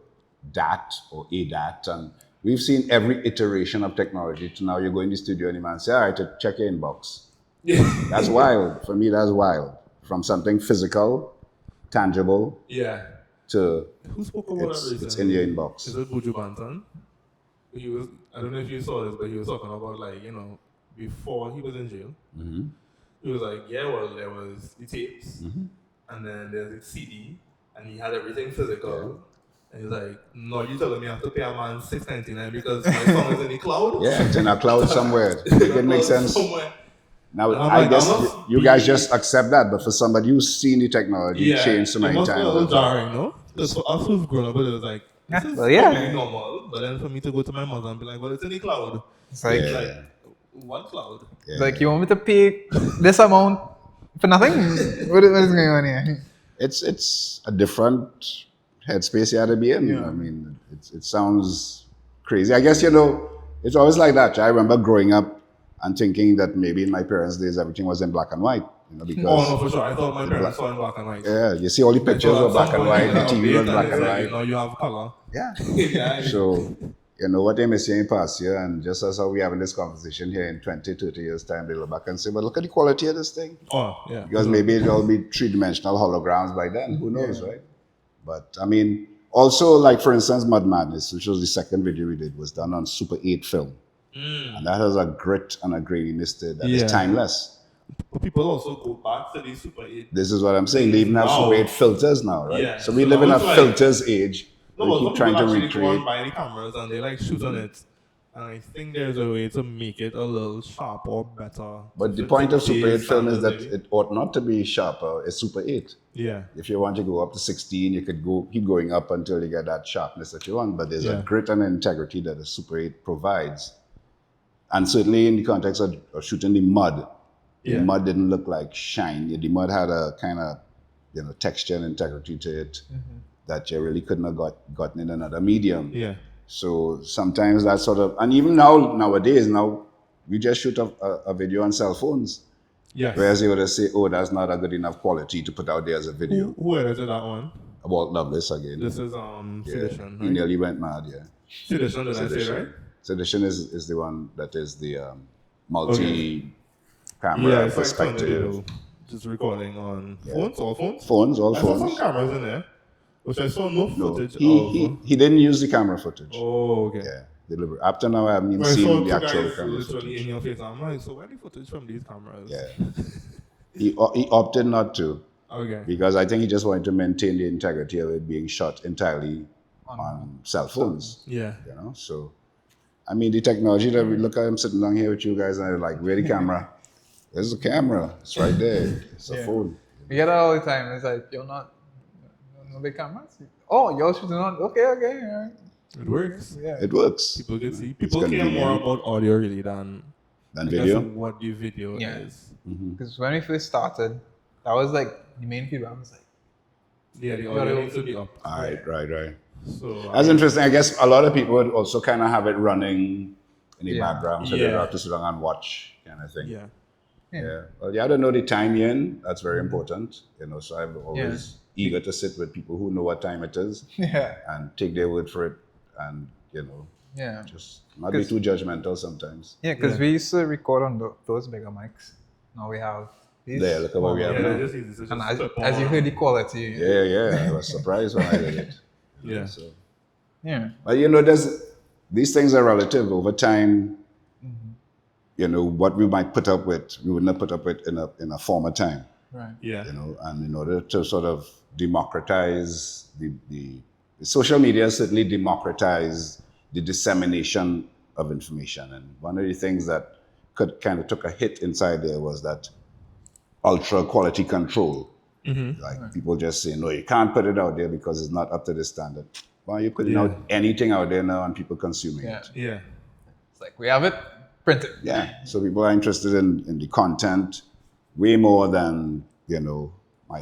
DAT or ADAT, and we've seen every iteration of technology to now you go in the studio and the man say, all right, check your inbox. Yeah. That's wild. For me, that's wild. From something physical, tangible, Yeah. to Who spoke about that recently? it's in your inbox. Is it Buju Banton? He was, I don't know if you saw this, but he was talking about like, before he was in jail. Mm-hmm. He was like, yeah, well, there was the tapes, and then there's the CD, and he had everything physical. And he's like, no, you telling me I have to pay a man $6.99 because my song is in the cloud? Yeah, it's in a cloud somewhere. It makes sense. Somewhere. Now, I'm I like, guess I must you guys just accept that, but for somebody who's seen the technology change so many it must be a little times, jarring, no? Because for us who've grown up, it was like, this is Well, yeah. completely normal. But then for me to go to my mother and be like, well, it's in the cloud. It's like, It's like, what cloud? it's like you want me to pay this amount for nothing? What is going on here? it's a different headspace you had to be in. Yeah. I mean, it sounds crazy. I guess, it's always like that. I remember growing up and thinking that maybe in my parents' days everything was in black and white. Because Oh, no, for sure. I thought my parents saw in black and white. yeah, you see all the pictures were black and white, the TV was black and white. Now you have color. Yeah. Yeah. So you know, what they may say in past year, and just as how we having this conversation here in 20, 30 years' time, they look back and say, but look at the quality of this thing. Oh, yeah. Because maybe it'll be three-dimensional holograms by then. Who knows, right? But, I mean, also, like, for instance, Mud Madness, which was the second video we did, was done on Super 8 film. And that has a grit and a graininess to it that is timeless. But people also go back to the Super 8. This is what I'm saying. They even have Super 8 filters now, right? Yeah. So we live in a filters age. No, We keep trying to recreate. recreate. Buy the cameras and they like shoot on it. And I think there's a way to make it a little sharper or better. But the point of Super 8 film is that it ought not to be sharper. It's Super 8. Yeah. If you want to go up to 16, you could keep going up until you get that sharpness that you want. But there's a grit and integrity that the Super 8 provides. And certainly in the context of shooting the mud, the mud didn't look like shine. The mud had a kind of, you know, texture and integrity to it that you really couldn't have gotten in another medium. Yeah. So sometimes that sort of, and even nowadays, we just shoot a video on cell phones. Yes. Whereas you would have say, oh, that's not a good enough quality to put out there as a video. Who edited that one? About Loveless again. This is Sedition, He right? nearly went mad, Sedition, did I say right? Sedition is the one that is the multi-camera perspective. Just recording on phones, all phones? Phones, all I saw phones. some cameras in there, which I saw no footage of. He didn't use the camera footage. Oh, okay. Yeah, deliberate. Up to now, I haven't even I saw seen two the actual guys camera literally footage. in your face. I'm like, so where the footage from these cameras? Yeah. He opted not to. Okay. Because I think he just wanted to maintain the integrity of it being shot entirely on cell phones. Yeah. You know, so I mean, the technology that we look at, I'm sitting down here with you guys, and I'm like, where the camera? There's a camera. It's right there. It's a phone. We get that all the time. It's like, you're not no big cameras? Oh, you're shooting on. Okay. All right. It works. Yeah. It works. People can see. People care convenient. more about audio really than Video. what the video Yeah. is. Because when we first started, that was like the main feedback was like, Yeah, the audio needs to be up. All right. So That's interesting. I guess a lot of people would also kind of have it running in the Yeah. background, so they don't have to sit down and watch, kind of thing. yeah. Yeah. Well, you have to know the time you're in. That's very important. You know, so I'm always eager to sit with people who know what time it is yeah. and take their word for it, and you know, Yeah. just not be too judgmental sometimes. Yeah, because we used to record on those bigger mics. Now we have these. There, look at what we have Yeah, now. just easy to just And flip as you on. heard the quality. Yeah. I was surprised when I did it. Yeah. So, Yeah. but you know, these things are relative over time. You know, what we might put up with, we would not put up with in a former time. Right. Yeah. You know, and in order to sort of democratize the social media certainly democratized the dissemination of information. And one of the things that kind of took a hit inside there was that ultra quality control. Like people just say, no, you can't put it out there because it's not up to this standard. Well, you're putting out anything out there now and people consuming it. Yeah. It's like, we have it, print it. Yeah. So people are interested in the content way more than, you know,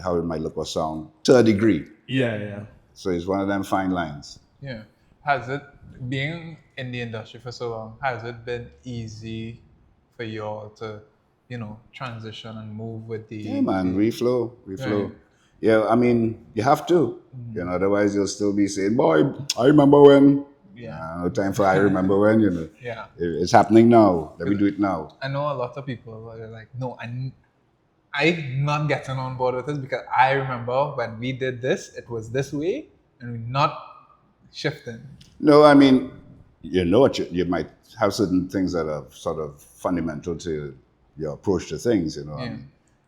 how it might look or sound to a degree. Yeah. So it's one of them fine lines. Yeah. Has it, being in the industry for so long, has it been easy for you all to, you know, transition and move with the... Yeah, man, we flow. Right. Yeah, I mean, you have to. You know, otherwise you'll still be saying, boy, I remember when. Yeah. No time for I remember when, you know. Yeah. It's happening now. Let me do it now. I know a lot of people are like, no, I'm not getting on board with this because I remember when we did this, it was this way, and we're not shifting. No, I mean, you know what, you might have certain things that are sort of fundamental to your approach to things, you know. Yeah.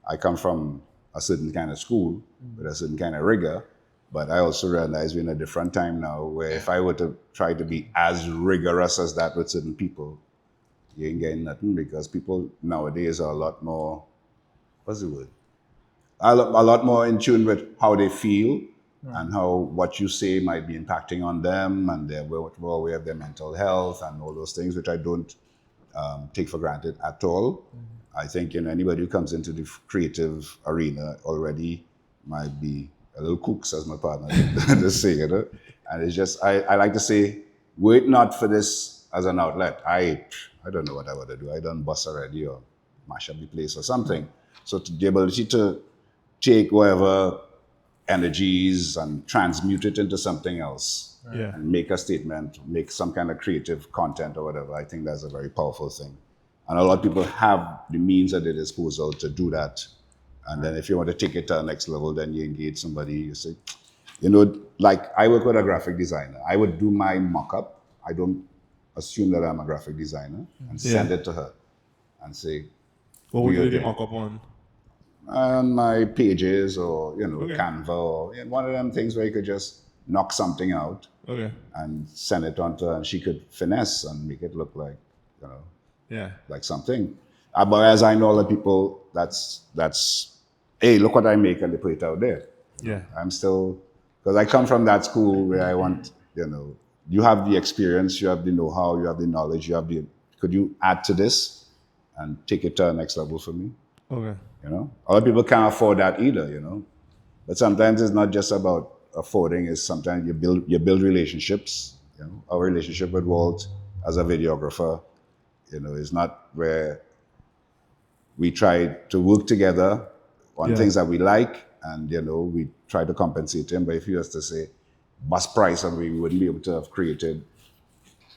I come from a certain kind of school with a certain kind of rigor, but I also realize we're in a different time now where if I were to try to be as rigorous as that with certain people, you ain't getting nothing, because people nowadays are a lot more, what's the word? A lot more in tune with how they feel and how what you say might be impacting on them and their way of their mental health and all those things, which I don't take for granted at all. I think, you know, anybody who comes into the creative arena already might be a little kooks, as my partner just say, you know. And it's just, I like to say, wait not for this as an outlet. I don't know what I would do. I done bust already or mash up the place or something. So the ability to take whatever energies and transmute it into something else Yeah. and make a statement, make some kind of creative content or whatever. I think that's a very powerful thing. And a lot of people have the means at their disposal to do that. And then if you want to take it to the next level, then you engage somebody, you say, you know, like I work with a graphic designer. I would do my mock-up. I don't assume that I'm a graphic designer and send it to her and say, What would do your you do the thing. mock-up on? On my pages or, you know, Okay. Canva or one of them things where you could just knock something out Okay. and send it on to her and she could finesse and make it look like, you know, Yeah. like something. But as I know, a lot of people, that's, hey, look what I make, and they put it out there. Yeah. I'm still, because I come from that school where I want, you know, you have the experience, you have the know-how, you have the knowledge, could you add to this and take it to the next level for me? Okay. You know, a lot of people can't afford that either, you know. But sometimes it's not just about affording, it's sometimes you build relationships. You know, our relationship with Walt as a videographer, you know, is not where we try to work together on things that we like and, you know, we try to compensate him. But if he was to say bus price and we wouldn't be able to have created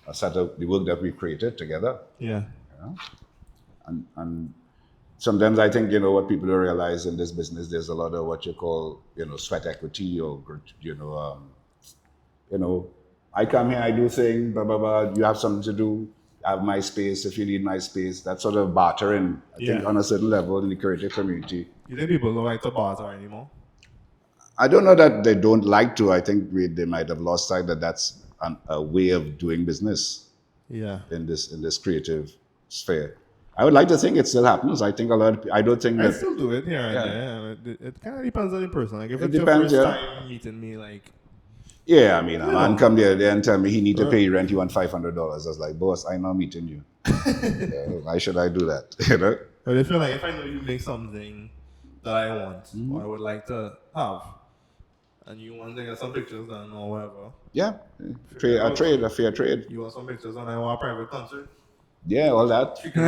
a set of the work that we created together. Yeah. And sometimes I think, you know, what people don't realize in this business, there's a lot of what you call, you know, sweat equity or, you know, I come here, I do things, blah, blah, blah. You have something to do. I have my space. If you need my space, that sort of bartering, I think on a certain level in the creative community. You think people don't like to barter anymore? I don't know that they don't like to. I think they might have lost sight that that's a way of doing business. Yeah. In this creative sphere. I would like to think it still happens. I think a lot of I don't think I that still do it here and there. It kind of depends on the person. Like if it's depends, your yeah. first time meeting me, like I mean, a man come there and tell me he need to pay you rent, you want $500. I was like, boss, I'm not meeting you. Why should I do that? You know? but if I know you make something that I want or I would like to have, and you want to get some pictures done or whatever, Yeah. A fair trade. you want some pictures and I want a private concert. Yeah, all that. She can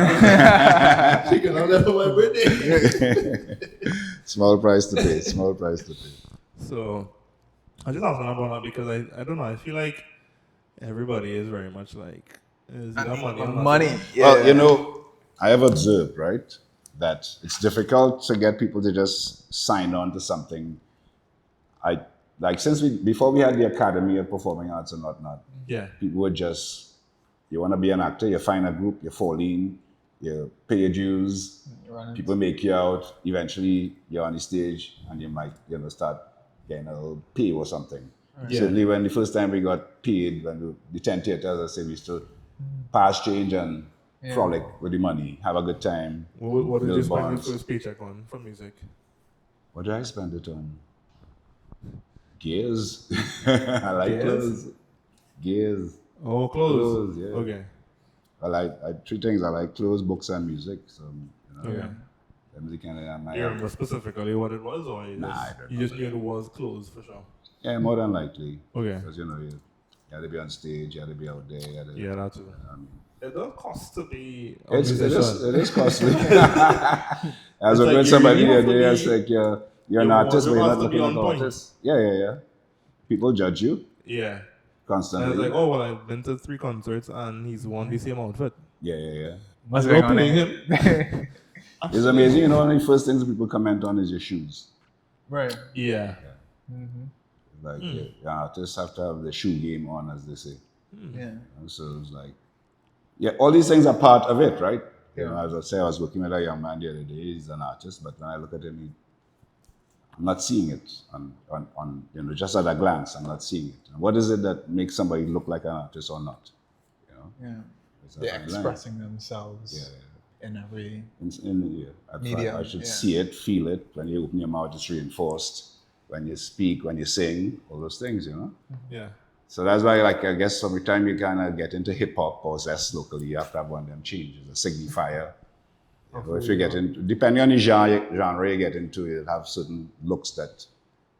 have that for my birthday. Small price to pay. So I just asking about that because I don't know. I feel like everybody is very much like is that money. or Money. nothing? Yeah. Well, you know, I have observed, right, that it's difficult to get people to just sign on to something. Before we had the Academy of Performing Arts and whatnot, Yeah. people would just, you want to be an actor, you find a group, you fall in, you pay your dues, people make you out, eventually you're on the stage and you might, you know, start getting a little pay or something. Yeah. Certainly when the first time we got paid, when the 10 theaters, I say we used to pass change and frolic with the money, have a good time. What did you build spend your bonds. first paycheck on for music? What did I spend it on? Gears. I like Gears? clothes. Gears. Oh, clothes. Yeah. Okay. I like three things. I like clothes, books, and music. So, you know, Okay. the music and my You remember specifically what it was, or I don't you just knew it was clothes for sure? yeah, more than likely. Okay. Because you know, you had to be on stage, you had to be out there. You had to, Yeah, that too. It does cost to be a it musician. is costly. As like with you somebody really have the to other day, be- it's like you're an your artist, but wardrobe you're has not to be looking like on an point. artist. Yeah. People judge you Yeah. And constantly. it's like, oh well, I've been to 3 concerts and he's worn the same outfit. Yeah. Must You're be on paying it. him. It's amazing, you know, one of the first things people comment on is your shoes. Right. Yeah. Like, yeah, artists have to have the shoe game on, as they say. Yeah. And so it's like, yeah, all these things are part of it, right? You know, as I say, I was working with a young man the other day. He's an artist, but when I look at him, I'm not seeing it on you know, just at a glance. I'm not seeing it. And what is it that makes somebody look like an artist or not? You know, Yeah. It's a They're fine line. expressing themselves in every I should see it, feel it. When you open your mouth, it's reinforced. When you speak, when you sing, all those things, you know. Yeah. So that's why, like, I guess every time you kind of get into hip hop or zest locally, you have to have one of them changes, a signifier. You know, if you get into, depending on the genre you get into, you'll have certain looks that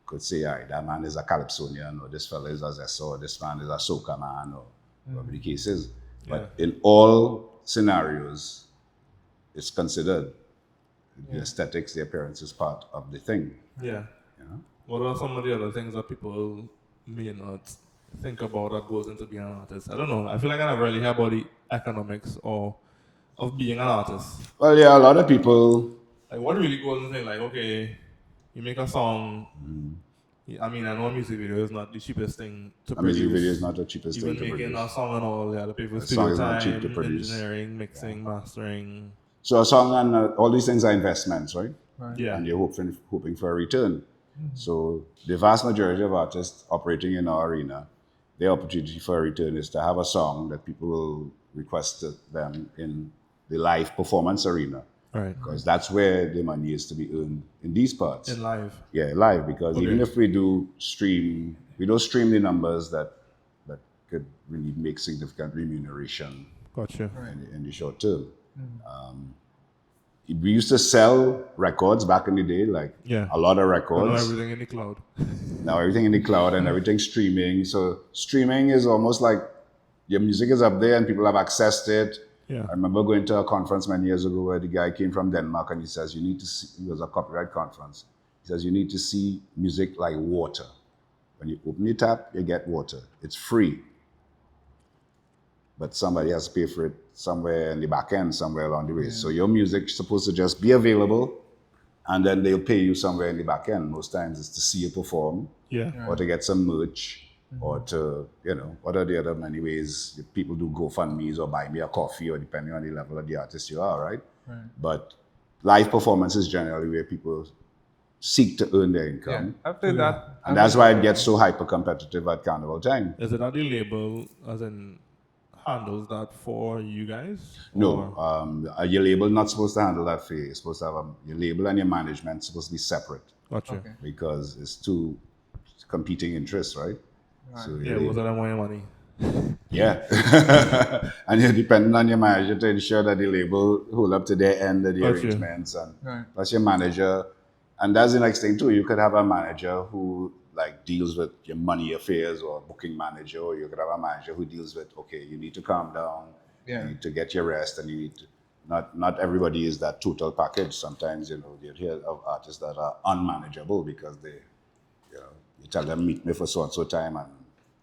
could say, all right, that man is a calypsonian, or this fella is a zest, or this man is a soca man, or whatever the case is. But in all scenarios, it's considered the aesthetics, the appearance is part of the thing. Yeah. You know? What are some of the other things that people may not think about that goes into being an artist? I don't know. I feel like I never really hear about the economics or of being an artist. Well, yeah, a lot of people. Like, what really goes into like, okay, you make a song. I mean, I know a music video is not the cheapest thing to A produce. music video is not the cheapest Even thing to making produce. a song and all, yeah, the people A song studio is not cheap to time, produce. engineering, mixing, mastering. So a song and all these things are investments, right? Yeah. And you're hoping for a return. So the vast majority of artists operating in our arena, their opportunity for a return is to have a song that people will request them in the live performance arena. Right. Because that's where the money is to be earned in these parts. In live. Yeah, live. Because even if we do stream, we don't stream the numbers that could really make significant remuneration Gotcha. in the short term. We used to sell records back in the day, like a lot of records. Now everything in the cloud. Now everything in the cloud and everything streaming. So streaming is almost like your music is up there and people have accessed it. Yeah. I remember going to a conference many years ago where the guy came from Denmark and he says, you need to see, it was a copyright conference. He says, you need to see music like water. When you open the tap, you get water. It's free. But somebody has to pay for it somewhere in the back end, somewhere along the way. So your music's supposed to just be available and then they'll pay you somewhere in the back end. Most times it's to see you perform or to get some merch or to, what are the other many ways people do GoFundMes or buy me a coffee or depending on the level of the artist you are, right? But live performance is generally where people seek to earn their income. After that. And that's why it gets so hyper competitive at Carnival time. Is it that the label, as in, handles that for you guys? No, your label not supposed to handle that for you. You're supposed to have your label and your management supposed to be separate. Gotcha. Because it's two competing interests, right? So Yeah, both of them want your money. Yeah. And you're depending on your manager to ensure that the label hold up to their end of the arrangements and plus your manager. And that's the next thing too. You could have a manager who like deals with your money affairs or booking manager, or you could have a manager who deals with, okay, you need to calm down, you need to get your rest, and you need to, not everybody is that total package. Sometimes, you hear of artists that are unmanageable because they, you tell them meet me for so and so time and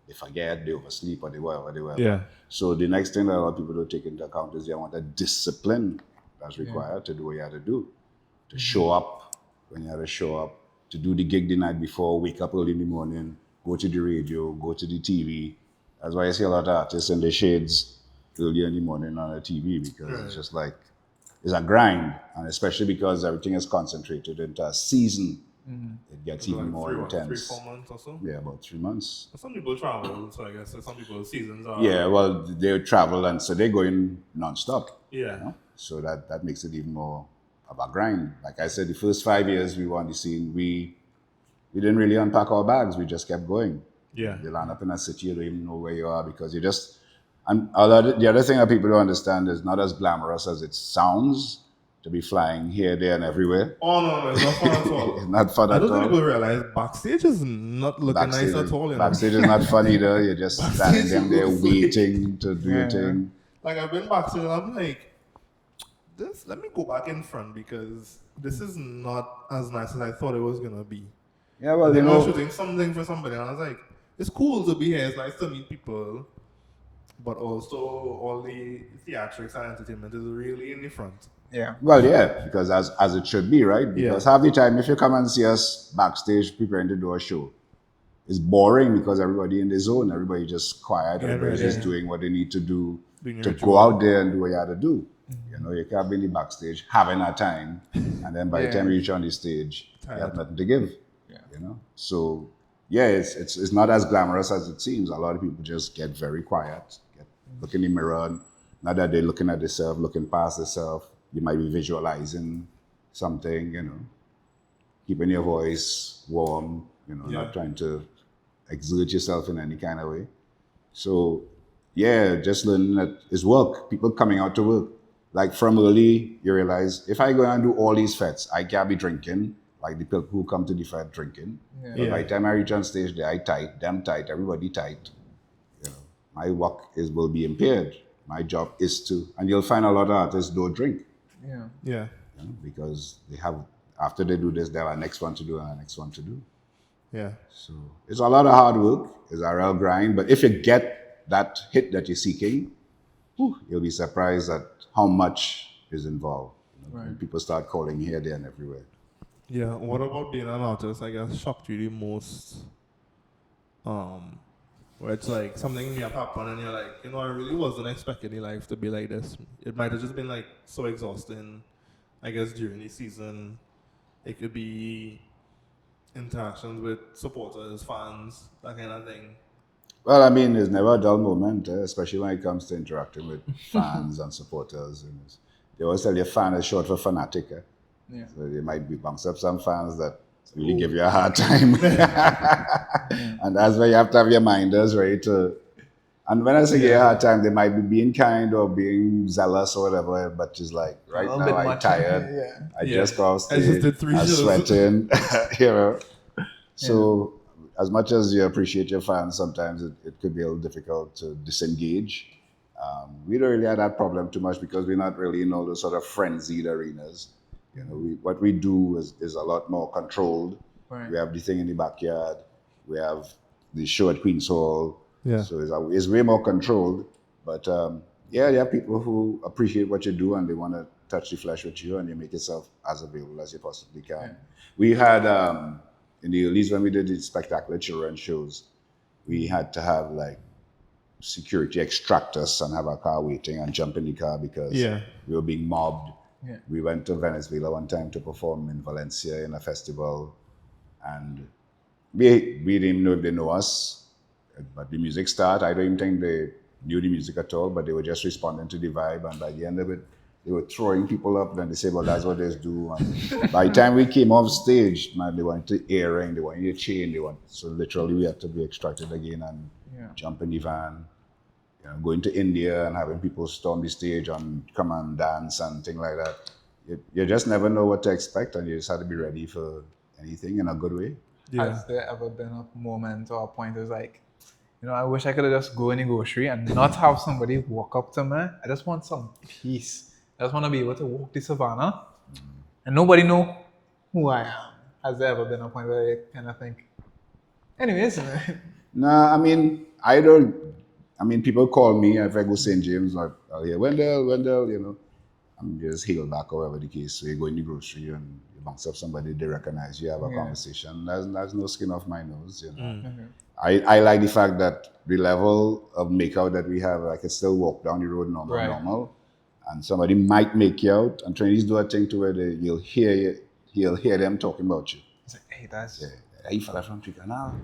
they forget, they oversleep or they whatever. Yeah. So the next thing that a lot of people don't take into account is they want a discipline that's required to do what you have to do, to show up when you have to show up, to do the gig the night before, wake up early in the morning, go to the radio, go to the TV. That's why I see a lot of artists in the shades early in the morning on the TV because it's just like, it's a grind. And especially because everything is concentrated into a season, it gets even more intense. 3-4 months or so? Yeah, about 3 months. Some people travel, so I guess some people's seasons are... Yeah, well, they travel and so they're going non-stop. Yeah. So that makes it even more of a grind. Like I said, the first 5 years we were on the scene, we didn't really unpack our bags. We just kept going. Yeah. You land up in a city, you don't even know where you are because you just... And the other thing that people don't understand is not as glamorous as it sounds to be flying here, there, and everywhere. Oh, no, it's not fun at all. It's not fun at all. I don't think people realize backstage is not looking nice at all. Backstage is not fun either. You're just standing there waiting to do your thing. Like, I've been backstage and I'm like, let me go back in front because this is not as nice as I thought it was going to be. Yeah, well, I was shooting something for somebody and I was like, it's cool to be here. It's nice to meet people. But also, all the theatrics and entertainment is really in the front. Yeah. Well, yeah, because as it should be, right? Because half the time, if you come and see us backstage preparing to do a show, it's boring because everybody in the zone, everybody just quiet, everybody just doing what they need to do to go out there and do what you have to do. You can't be in the backstage having a time, and then by the time you reach on the stage, you have nothing to give. So yeah, it's not as glamorous as it seems. A lot of people just get very quiet, look in the mirror, and not that they're looking at themselves, looking past themselves. You might be visualizing something, keeping your voice warm, not trying to exert yourself in any kind of way. So yeah, just learning that it's work. People coming out to work. Like from early, you realize if I go and do all these fets, I can't be drinking. Like the people who come to the fete drinking. But by the time I reach on stage, they tight, them tight, everybody tight. My work will be impaired. My job is to, and you'll find a lot of artists don't drink. Yeah. Because they have, after they do this, they have a next one to do and a next one to do. Yeah. So it's a lot of hard work. It's a real grind. But if you get that hit that you're seeking, you'll be surprised at how much is involved. When people start calling here, there, and everywhere. Yeah. What about being an artist? I guess shocked you the most. Where it's like something may have happened and you're like, I really wasn't expecting the life to be like this. It might have just been like so exhausting. I guess during the season, it could be interactions with supporters, fans, that kind of thing. Well, I mean, there's never a dull moment, especially when it comes to interacting with fans and supporters. They always tell you fan is short for fanatic. Yeah. So they might be bounce up some fans that really give you a hard time. And that's where you have to have your minders ready to. And when I say give you a hard time, they might be being kind or being zealous or whatever, but it's like, right now I'm tired. I just got off stage. I just did 3 I'm shows. sweating. So as much as you appreciate your fans, sometimes it could be a little difficult to disengage. We don't really have that problem too much because we're not really in all those sort of frenzied arenas. What we do is a lot more controlled. Right. We have the thing in the backyard. We have the show at Queen's Hall. Yeah. So it's way more controlled. But there are people who appreciate what you do and they want to touch the flesh with you and you make yourself as available as you possibly can. Yeah. We had, in the early when we did the spectacular children shows, we had to have like security extract us and have our car waiting and jump in the car because we were being mobbed. Yeah. We went to Venezuela one time to perform in Valencia in a festival, and we didn't know if they know us, but the music started. I don't even think they knew the music at all, but they were just responding to the vibe, and by the end of it, they were throwing people up, and they said, well, that's what they do. And by the time we came off stage, man, they wanted earring, they wanted a chain, so literally we had to be extracted again and jump in the van. Going to India and having people storm the stage and come and dance and things like that. You just never know what to expect, and you just have to be ready for anything in a good way. Yeah. Has there ever been a moment or a point where it's like, I wish I could have just go in the grocery and not have somebody walk up to me. I just want some peace. I just want to be able to walk the savannah and nobody know who I am. Has there ever been a point where you kind of think, anyways? Nah, I mean, people call me if I go St. James, I'll hear Wendell, I'm just hailed back or whatever the case. So you go in the grocery and you bounce up somebody, they recognize you, have a conversation. There's no skin off my nose, I like the fact that the level of makeout that we have, I can still walk down the road normal, and somebody might make you out, and Trinity's do a thing to where you'll hear them talking about you. It's like, hey, that's... Hey, fella from 3Canal.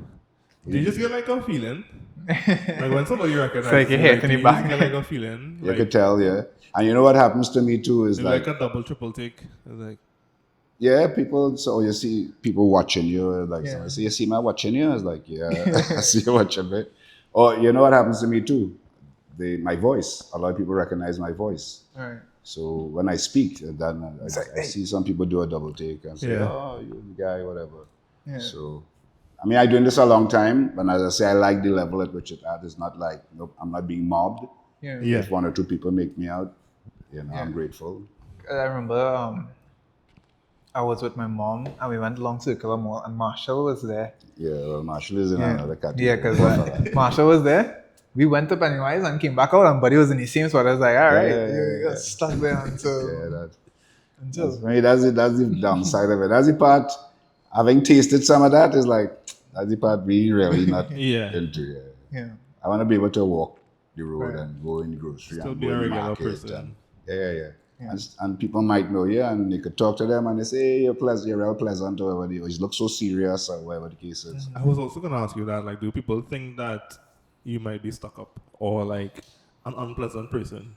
Do you just get like a feeling? Like when somebody recognizes it's like you hit in the back. You get like a feeling. You could tell, And you know what happens to me too is like a double, triple take. It's like, so you see people watching you, so you see me watching you? I was like, I see you watching me. Or you know what happens to me too? My voice. A lot of people recognize my voice. Right. So when I speak, then I see some people do a double take and say, oh, you're the guy, whatever. Yeah. So, I'm doing this a long time, but as I say, I like the level at which it's at. It's not like, I'm not being mobbed. Yeah. If one or two people make me out, I'm grateful. I remember I was with my mom and we went along Circular Mall and Marshall was there. Yeah, well, Marshall is in another category. Yeah, because Marshall was there. We went to Pennywise and came back out and Buddy was in the same spot. I was like, all right, you got stuck there until... That's the downside of it. That's the part, having tasted some of that, is like, that's the part we really not into. Yeah. I want to be able to walk the road and go in the grocery still and be go a in the regular market. person. And people might know you and you could talk to them and they say, hey, you're real pleasant or whatever. You look so serious or whatever the case is. I was also going to ask you that, like, do people think that you might be stuck up or like an unpleasant person?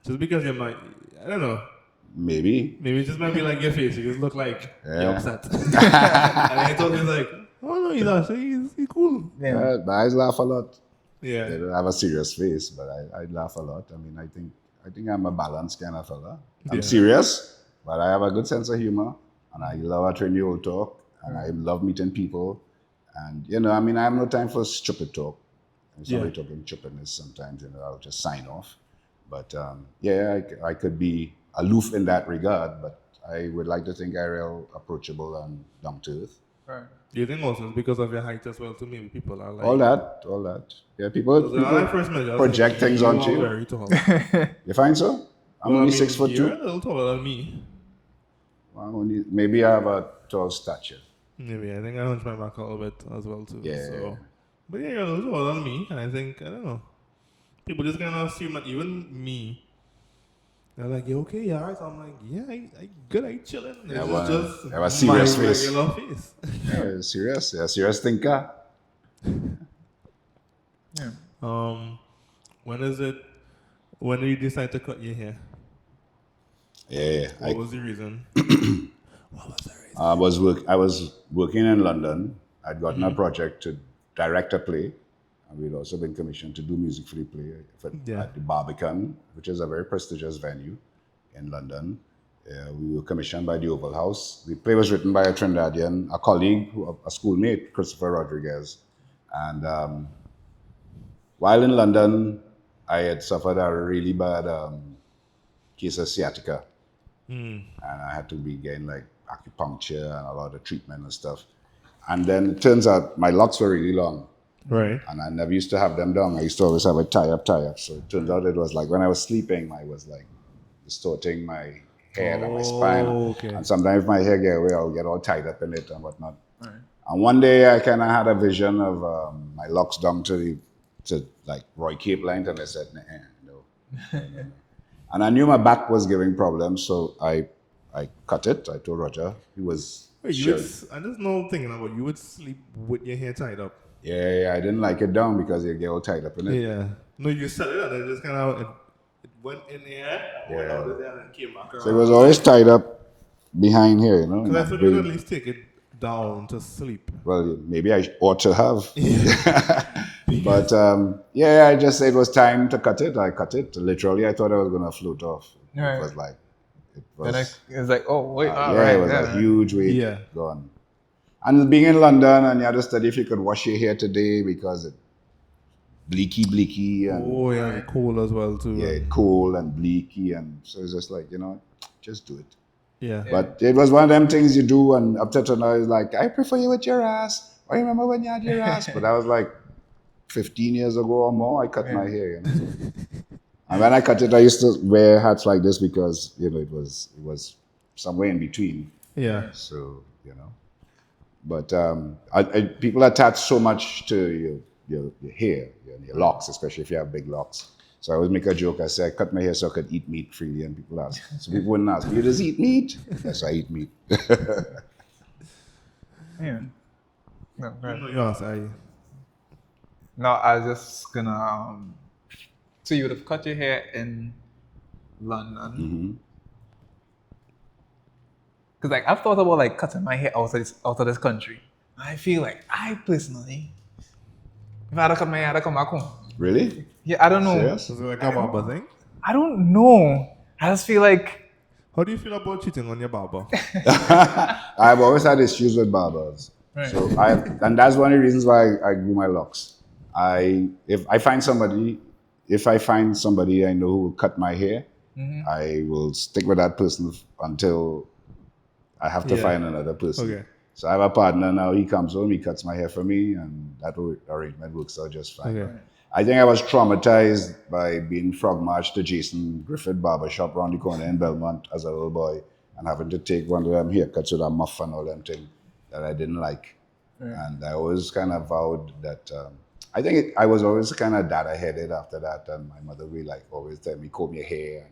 Just because you might, I don't know. Maybe it just might be like your face. You just look like you're upset. And I told him like, oh no, he's cool. Yeah. But I laugh a lot. Yeah. I don't have a serious face, but I laugh a lot. I think I'm a balanced kind of fella. I'm serious, but I have a good sense of humor, and I love a 20-year-old talk, and I love meeting people. And I have no time for stupid talk. If somebody talking stupidness, sometimes I'll just sign off. But I could be aloof in that regard, but I would like to think I'm real approachable and down to earth. Right. Do you think also it's because of your height as well? To maybe people are like All that. Yeah, people, Because when I people first met you, I was project thinking, things you onto are you. very tall. You find so? I'm Well, I only mean, 6'2". you're a little taller than me. Maybe I have a tall stature. Maybe I think I hunch my back a little bit as well too. Yeah. So, but yeah, you're a little taller than me, and I think I don't know. People just kind of assume that even me. They're like, you okay? Yeah, alright. So I'm like, yeah, I good. I chilling. Yeah, This well, is just have a serious my face. regular face. Yeah, serious. Yeah, serious thinker. Yeah. When is it? When did you decide to cut your hair? Yeah, What was the reason? What was the reason? I was working in London. I'd gotten a project to direct a play, and we'd also been commissioned to do music for the play at the Barbican, which is a very prestigious venue in London. We were commissioned by the Oval House. The play was written by a Trinidadian, a colleague, a schoolmate, Christopher Rodriguez. And while in London, I had suffered a really bad case of sciatica. And I had to be getting like acupuncture and a lot of treatment and stuff. And then it turns out my locks were really long. Right. And I never used to have them down. I used to always have it tie up. So it turns out it was like when I was sleeping, I was like distorting my head and my spine. Okay. And sometimes if my hair get away, I'll get all tied up in it and whatnot. Right. And one day I kind of had a vision of my locks down to like Roy Cape length, and I said, no. And I knew my back was giving problems, so I cut it. I told Roger. He was Wait, sure. I just know thinking about you would sleep with your hair tied up. Yeah, I didn't like it down because it get all tied up in it. Yeah. No, you said it and it just kind of it went in there, went out of there, and came back around. So it was always tied up behind here, you know. Because I thought you'd at least take it down to sleep. Well, maybe I ought to have. But I just said it was time to cut it. I cut it. Literally, I thought I was going to float off. Right. It was like, Then it's like, oh wait, it was a huge weight Yeah. gone. And being in London, and you had to study if you could wash your hair today because it bleaky, and Oh yeah, cool as well too. yeah, cold and bleaky, and so it's just like, just do it. Yeah. But it was one of them things you do, and up to now it's like, I prefer you with your ass. I remember when you had your ass, but that was like 15 years ago or more. I cut my hair, and when I cut it, I used to wear hats like this because it was somewhere in between. Yeah. So but people attach so much to your hair, your locks, especially if you have big locks. So I always make a joke. I say I cut my hair so I could eat meat freely, and people ask. So people wouldn't ask, "You just eat meat?" Yes, I eat meat. Yeah. No, right. You asked, No, I was just gonna. So you would have cut your hair in London. Because like I've thought about like cutting my hair out of this country. I feel like I personally, if I had to cut my hair, I'd come back home. Really? Yeah, I don't know. Serious? is it like a barber thing? I don't know. I just feel like How do you feel about cheating on your barber? I've always had issues with barbers. Right. So and that's one of the reasons why I grew my locks. If I find somebody I know who will cut my hair, I will stick with that person until I have to find another person. Okay. So I have a partner now. He comes home, he cuts my hair for me, and that arrangement works out just fine. Okay. I think I was traumatized by being frog marched to Jason Griffith barbershop around the corner in Belmont as a little boy and having to take one of them haircuts with a muff and all them things that I didn't like. And I always kind of vowed that I think I was always kind of data-headed after that, and my mother would like always tell me, comb your hair.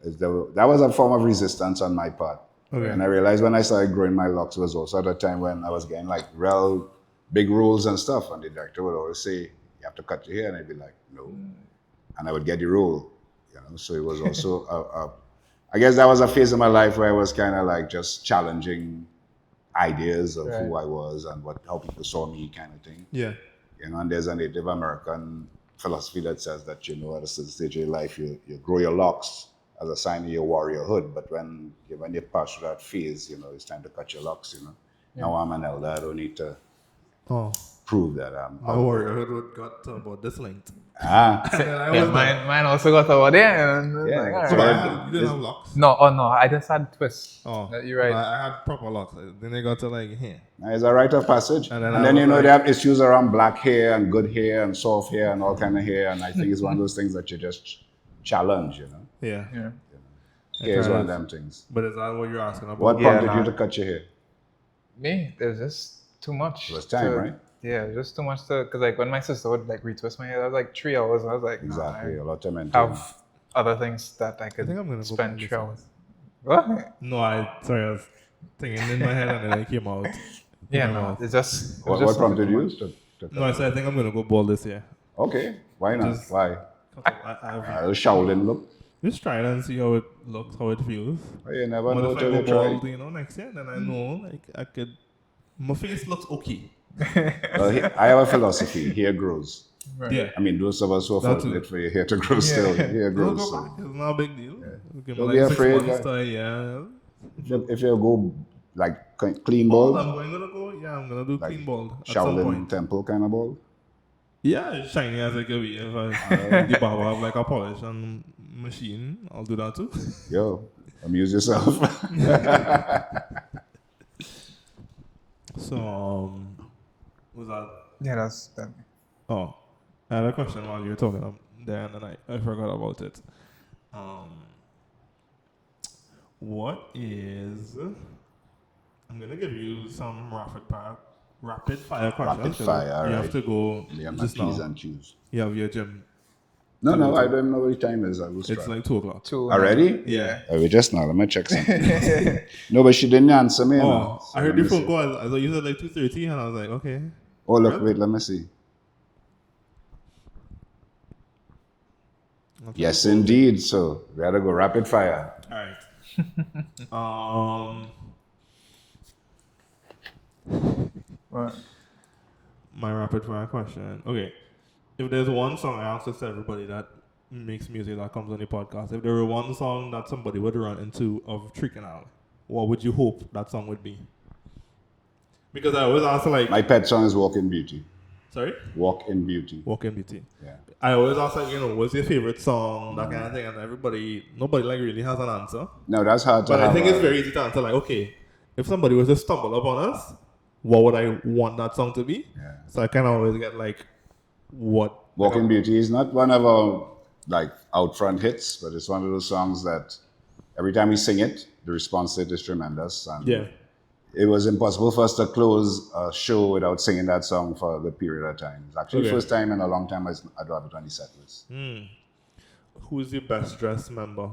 And that was a form of resistance on my part. Okay. And I realized when I started growing my locks was also at a time when I was getting like real big roles and stuff, and the director would always say, you have to cut your hair, and I'd be like, no. And I would get the role, So it was also, I guess that was a phase of my life where I was kind of like just challenging ideas of who I was and how people saw me kind of thing. Yeah. And there's a Native American philosophy that says that, at a certain stage of your life, you grow your locks as a sign of your warriorhood. But when you pass through that phase, it's time to cut your locks, Now I'm an elder, I don't need to. Oh. prove that I'm My warriorhood got to about this length. Ah, And then I Yeah, was like, mine also got over there. And Yeah, like, that's all but right. you didn't have locks. No, oh no, I just had twists. Oh, You're right. I had proper locks. Then they got to like here. it's a rite of passage. And And then then, I you was know, like- they have issues around black hair and good hair and soft hair and all kind of hair. And I think it's one of those things that you just challenge, you know. Yeah. Yeah. Hair is tried one of it. them things. But is that what you're asking about? What Yeah, prompted nah. you to cut your hair? Me, there's just too much. It was time, right? Yeah, it was just too much to, because like when my sister would like retwist my hair, that was like 3 hours. And I was like, nah, Exactly. I A lot of mental. have other things that I could think I'm gonna go spend back 3 hours. What? No, I was thinking in my head and then it came out. Yeah, in my no, mouth. it's just. What prompted you to cut? No, I said I think I'm gonna go bald this year. Okay. Why not? Just- Why? I've A Shaolin look. just try it and see how it looks, how it feels. Oh, you never But know if I till go you try. bald, you know, next year, then I know like I could. My face looks okay. Well, I have a philosophy. Hair grows. Right. Yeah. I mean, those of us who are That too. fortunate for your hair to grow still, hair Don't grows. go So. back. It's not a big deal. Give me Don't like be 6 afraid, months guy. to a year. If you go like clean bald, I'm gonna go. Yeah, I'm gonna do like clean bald at some Shaolin point. temple kind of bald. Yeah, it's shiny as it can be. If the barber have like a polish and machine, I'll do that too. Yo, amuse yourself. So, was that? Yeah, that's that. Oh, I had a question while you were talking there, and then I forgot about it. What is? I'm gonna give you some rapid fire questions. Rapid fire, You alright. have to go Yeah, my just P's now. and Q's. You have your gym. No, I don't know what the time is. I was It's trying. like 2:00. 2. Already? Yeah. We just now. Let me check something. No, but she didn't answer me. Oh, So I heard let your me phone see. call. I thought you said like 2:30, and I was like, okay. Oh, look, wait, let me see. Yes, indeed. So we had to go rapid fire. All right. Right. My rapid fire question. Okay. If there's one song I ask this to everybody that makes music that comes on the podcast, if there were one song that somebody would run into of 3Canal, what would you hope that song would be? Because I always ask like, My pet song is Walk in Beauty. sorry, Walk in Beauty. Walk in BT. Yeah. I always ask like, what's your favorite song, that kind of thing, and nobody like really has an answer. No, that's hard to But have. I think it's very easy to answer. Like, okay, if somebody was to stumble upon us, what would I want that song to be? Yeah. So I kind of always get like, what? Walk in Beauty is not one of our like out front hits, but it's one of those songs that every time we sing it, the response to it is tremendous. And Yeah. it was impossible for us to close a show without singing that song for a good period of time. It's actually the Okay. first time in a long time I'd have it on the set list. Who's the best dressed member?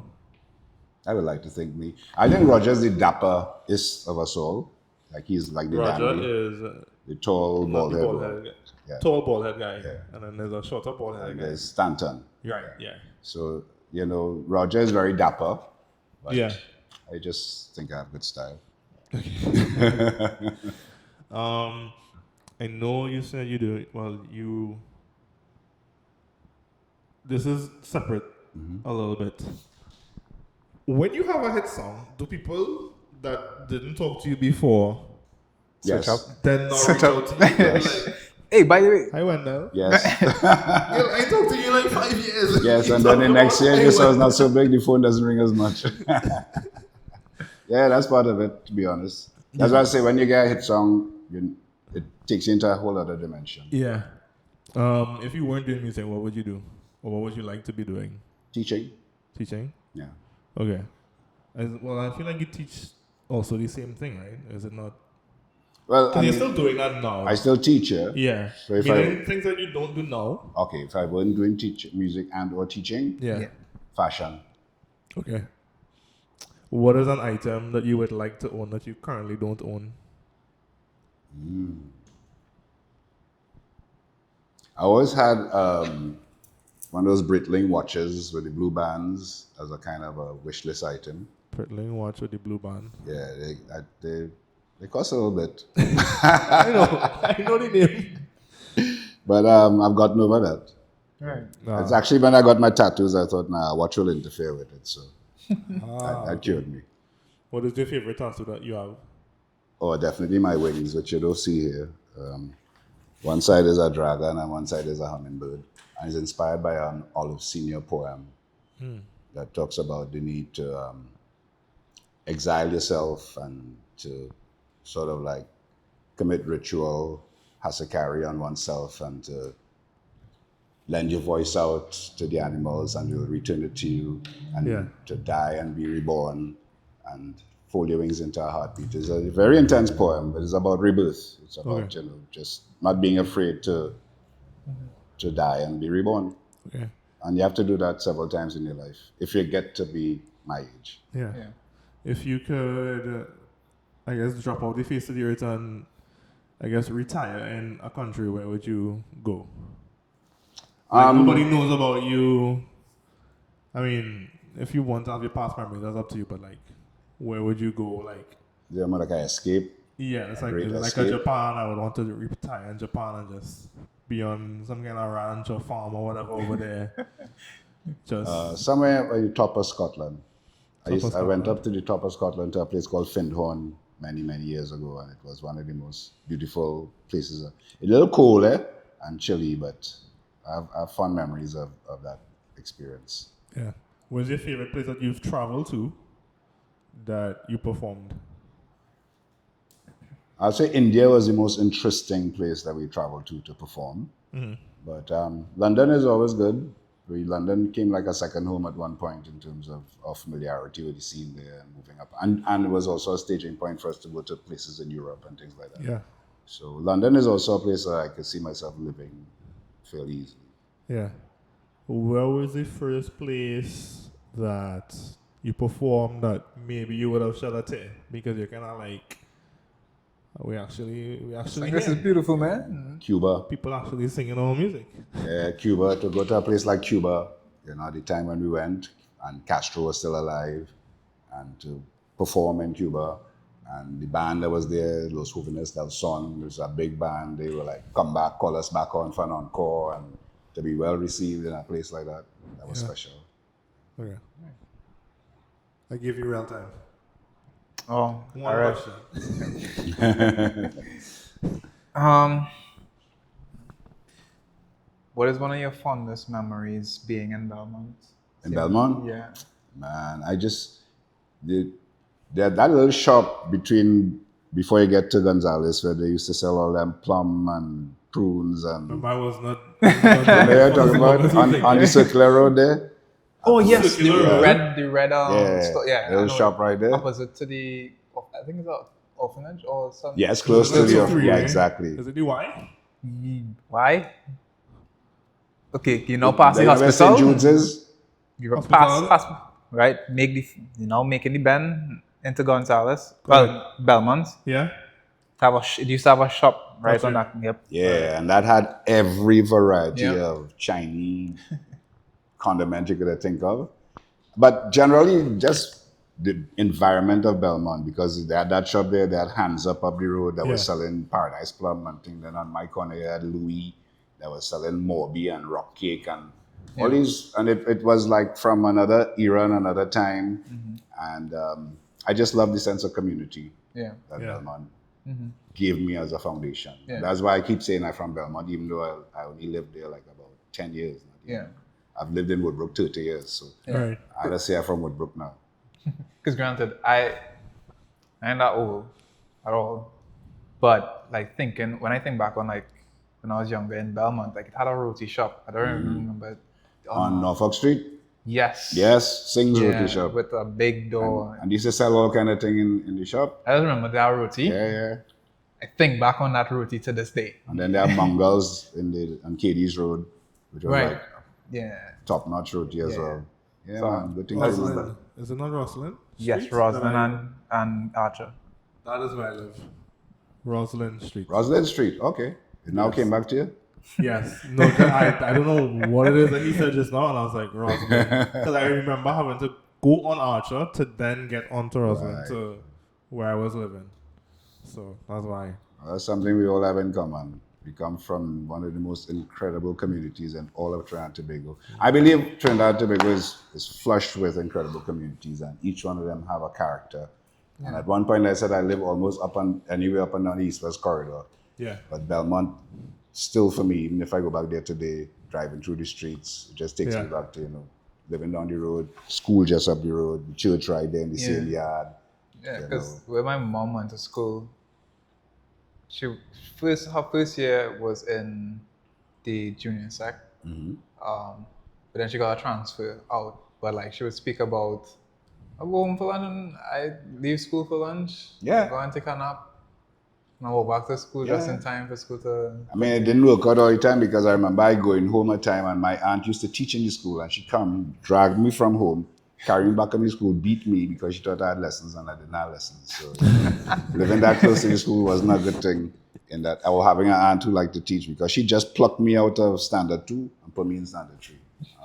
I would like to think me. I think Roger's the dapper-ist of us all. Like he's like the Roger dandy, is the tall, not the bald bald-headed. head guy. Yeah. Tall bald head guy. And then there's a shorter bald head And guy. there's Stanton. Right, yeah. So, Roger is very dapper. But Yeah. I just think I have good style. I know you said you do. Well, this is separate a little bit. When you have a hit song, do people that didn't talk to you before Yes. then not reach out to you? Like, Hey, by the way, hi Wendell. Yes. I talked to you like 5 years. Yes, You and then the talking next about, year, "Hey, just so it's Wendell." not so big, the phone doesn't ring as much. Yeah, that's part of it, to be honest. That's why I say when you get a hit song, it takes you into a whole other dimension. Yeah. If you weren't doing music, what would you do? Or what would you like to be doing? Teaching? Teaching? Yeah. Okay. Well, I feel like you teach also the same thing, right? Is it not? Well, I Because you're mean, still doing that now. I still teach here. Yeah. So if Meaning things that you don't do now. Okay, if I weren't doing music and or teaching, Yeah. fashion. Okay. What is an item that you would like to own that you currently don't own? I always had one of those Breitling watches with the blue bands as a kind of a wish list item. Pritling watch with the blue band. Yeah, they cost a little bit. I know the name. But I've gotten over that. right. It's actually when I got my tattoos, I thought, nah, watch will interfere with it. So that cured me. What is your favorite tattoo that you have? Oh, definitely my wings, which you don't see here. One side is a dragon and one side is a hummingbird. And it's inspired by an Olive Senior poem that talks about the need to exile yourself and to sort of like commit ritual, hasakari on oneself, and to lend your voice out to the animals and they'll return it to you, and to die and be reborn and fold your wings into a heartbeat. It's a very intense poem, but it's about rebirth. It's about just not being afraid to die and be reborn. Okay. And you have to do that several times in your life if you get to be my age. Yeah. If you could, I guess, drop out the face of the earth and, I guess, retire in a country, where would you go? Like, nobody knows about you. I mean, if you want to have your past memory, that's up to you. But like, where would you go? Like, Yeah, more like I escape. yeah, it's like Great a escape. Japan. I would want to retire in Japan and just be on some kind of ranch or farm or whatever over there. Just Somewhere at the top of Scotland. I went Scotland. up to the top of Scotland to a place called Findhorn many years ago, and it was one of the most beautiful places. A little cold and chilly, but I have fond memories of that experience. yeah. Where's your favorite place that you've traveled to that you performed? I'd say India was the most interesting place that we traveled to perform. But London is always good. London came like a second home at one point in terms of familiarity with the scene there and moving up. And it was also a staging point for us to go to places in Europe and things like that. Yeah. So London is also a place that I could see myself living fairly easily. Yeah. Where was the first place that you performed that maybe you would have shed a tear? Because you're kind of like, we actually This is beautiful, man. Cuba. people actually singing our music. Yeah, Cuba, to go to a place like Cuba, at the time when we went, and Castro was still alive, and to perform in Cuba, and the band that was there, Los Jóvenes del Son, it was a big band. They were like, come back, call us back on for an encore, and to be well received in a place like that, that was special. Okay. I give you real time. Oh, One all right. question. What is one of your fondest memories being in Belmont? In Belmont? Yeah. Man, that little shop before you get to Gonzales, where they used to sell all them plum and prunes and I was not. they're talking about on the circular road there. Oh yes, the Circular red Yeah, store. Yeah, little I know shop it. right there. Opposite to the, I think it's an orphanage or something. Yes, close to That's the three, yeah, right? exactly. Is it the Y? Why? Okay, past the Where St. hospital. Jude's is? You Hospital? pass hospital, right? Making the bend into Gonzales. Well, Belmont. Yeah. It used to have a shop right That's on right. that. Yep. Yeah, and that had every variety Yeah. of Chinese condiment you could think of. But generally, just the environment of Belmont, because they had that shop there, they had Hands Up the road that was Yeah. selling Paradise Plum and things. Then on my corner, you had Louis that was selling Morby and Rock Cake and all these. And it was like from another era and another time. And I just love the sense of community Yeah. that Yeah. Belmont gave me as a foundation. Yeah. That's why I keep saying I'm from Belmont, even though I only lived there like about 10 years. Yeah. I've lived in Woodbrook 30 years, so All right. I just say I'm from Woodbrook now. Because granted, I ain't that old at all. But like when I think back on like when I was younger in Belmont, like it had a roti shop. I don't remember it. On Norfolk Street? Yes. Yes, Singh's Yeah, Roti Shop. with a big door. And they used to sell all kind of thing in the shop. I just remember that roti. Yeah. I think back on that roti to this day. And then there are Mongols on Katie's Road, which was like Yeah. top-notch roti as Yeah. well. Yeah, So, man, good thing to Rosslyn. do. Roslyn. Is it not Roslyn? Yes, Street? Roslyn and Archer. That is where I live. Roslyn Street. Roslyn Street, okay. It now came back to you? Yes. No, 'cause I don't know what it is that he said just now, and I was like, Roslyn. Because I remember having to go on Archer to then get onto Roslyn Right. to where I was living. So that's why. That's something we all have in common. We come from one of the most incredible communities in all of Trinidad and Tobago. I believe Trinidad and Tobago is flushed with incredible communities, and each one of them have a character. And at one point I said I live almost anywhere up and down the East-West corridor. Yeah. But Belmont still for me, even if I go back there today, driving through the streets, it just takes me back to, living down the road, school just up the road, the church right there in the same yard. Yeah, because where my mom went to school, her first year was in the junior sec. But then she got a transfer out. But like she would speak about, I go home for lunch, I leave school for lunch, go and take a nap, and I walk back to school just in time for school to... I mean, it didn't work out all the time because I remember I going home at time and my aunt used to teach in the school and she'd come, drag me from home, carry me back in the school, beat me because she thought I had lessons and I didn't have lessons. So living that close to the school wasn't a good thing. In that I was having an aunt who liked to teach because she just plucked me out of standard 2 and put me in standard 3.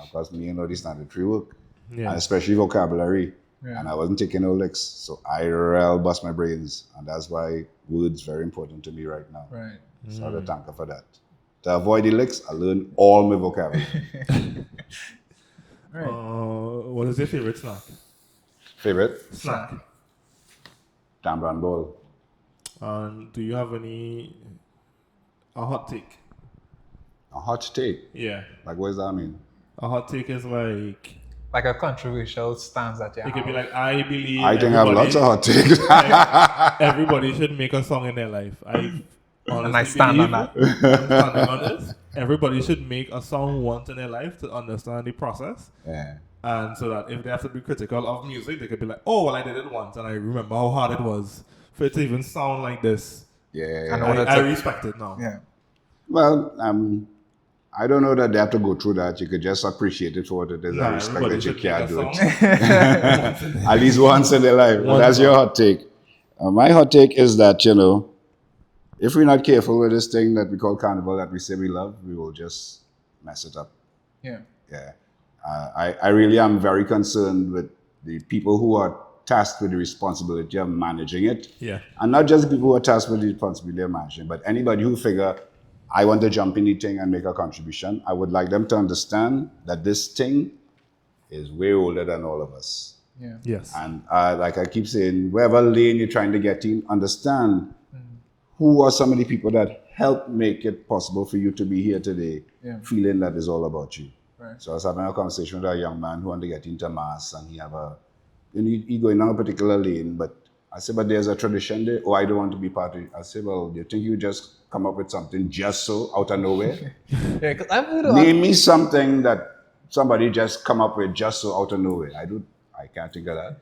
Because me the standard 3 work, and especially vocabulary, and I wasn't taking no licks, so I really bust my brains, and that's why words very important to me right now. Right. So I thank her for that. To avoid the licks, I learned all my vocabulary. What is your favorite snack? Favorite? Snack. Tambran bowl. Do you have a hot take? A hot take? Yeah. Like what does that mean? A hot take is like a controversial stance that you have. It could be like, I believe I think I have lots of hot takes. everybody should make a song in their life. I and I stand on that. I'm standing on this. Everybody should make a song once in their life to understand the process. Yeah. And so that if they have to be critical of music, they could be like, oh, well, I did it once and I remember how hard it was for it to even sound like this. Yeah. I respect it now. Yeah. Well, I don't know that they have to go through that. You could just appreciate it for what it is. I respect that you can't do it. At least once in their life. That's your hot take. My hot take is that, if we're not careful with this thing that we call carnival that we say we love, we will just mess it up. Yeah. Yeah. I really am very concerned with the people who are tasked with the responsibility of managing it. Yeah. And not just the people who are tasked with the responsibility of managing, but anybody who figure, I want to jump in the thing and make a contribution. I would like them to understand that this thing is way older than all of us. Yeah. Yes. And like I keep saying, wherever lane you're trying to get in, understand who are some of the people that help make it possible for you to be here today, feeling that is all about you. Right. So I was having a conversation with a young man who wanted to get into mass, and he going down a particular lane, but I said, but there's a tradition there. Oh, I don't want to be part of it. I said, well, do you think you just come up with something just so out of nowhere? Yeah, because I've Name me something that somebody just come up with just so out of nowhere. I can't think of that.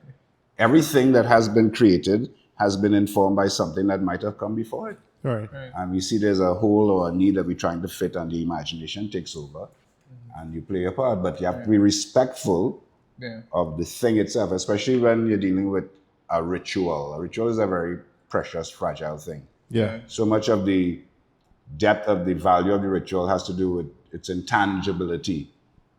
Everything that has been created has been informed by something that might have come before it. Right. And we see there's a hole or a need that we're trying to fit, and the imagination takes over, and you play a part. But you have to be respectful of the thing itself, especially when you're dealing with a ritual. A ritual is a very precious, fragile thing. Yeah. So much of the depth of the value of the ritual has to do with its intangibility.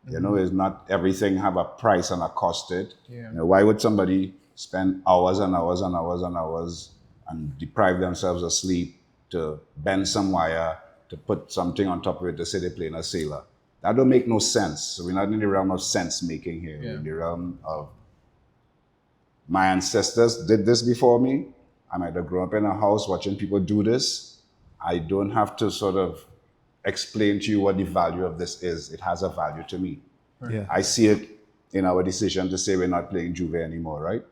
It's not everything have a price and a cost to it. Yeah. Why would somebody spend hours and hours and hours and hours and deprive themselves of sleep to bend some wire, to put something on top of it to say they're playing a sailor? That don't make no sense. So we're not in the realm of sense making here. We're in the realm of my ancestors did this before me. I might have grown up in a house watching people do this. I don't have to sort of explain to you what the value of this is. It has a value to me. Yeah. I see it in our decision to say we're not playing Juve anymore, right?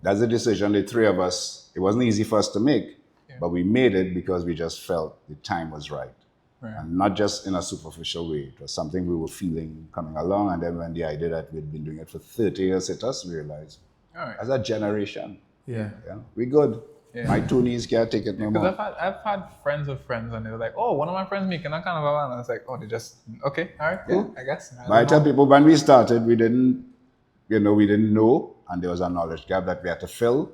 That's a decision the three of us, it wasn't easy for us to make, but we made it because we just felt the time was right. And not just in a superficial way. It was something we were feeling coming along, and then when the idea that we'd been doing it for 30 years hit us, we realized, as a generation, we good. Yeah. My two knees can't take it no more. Because I've had friends of friends, and they were like, oh, one of my friends making a carnival, and I was like, oh, they just, okay, all right, cool, I guess. But I tell people, when we started, we didn't know, and there was a knowledge gap that we had to fill.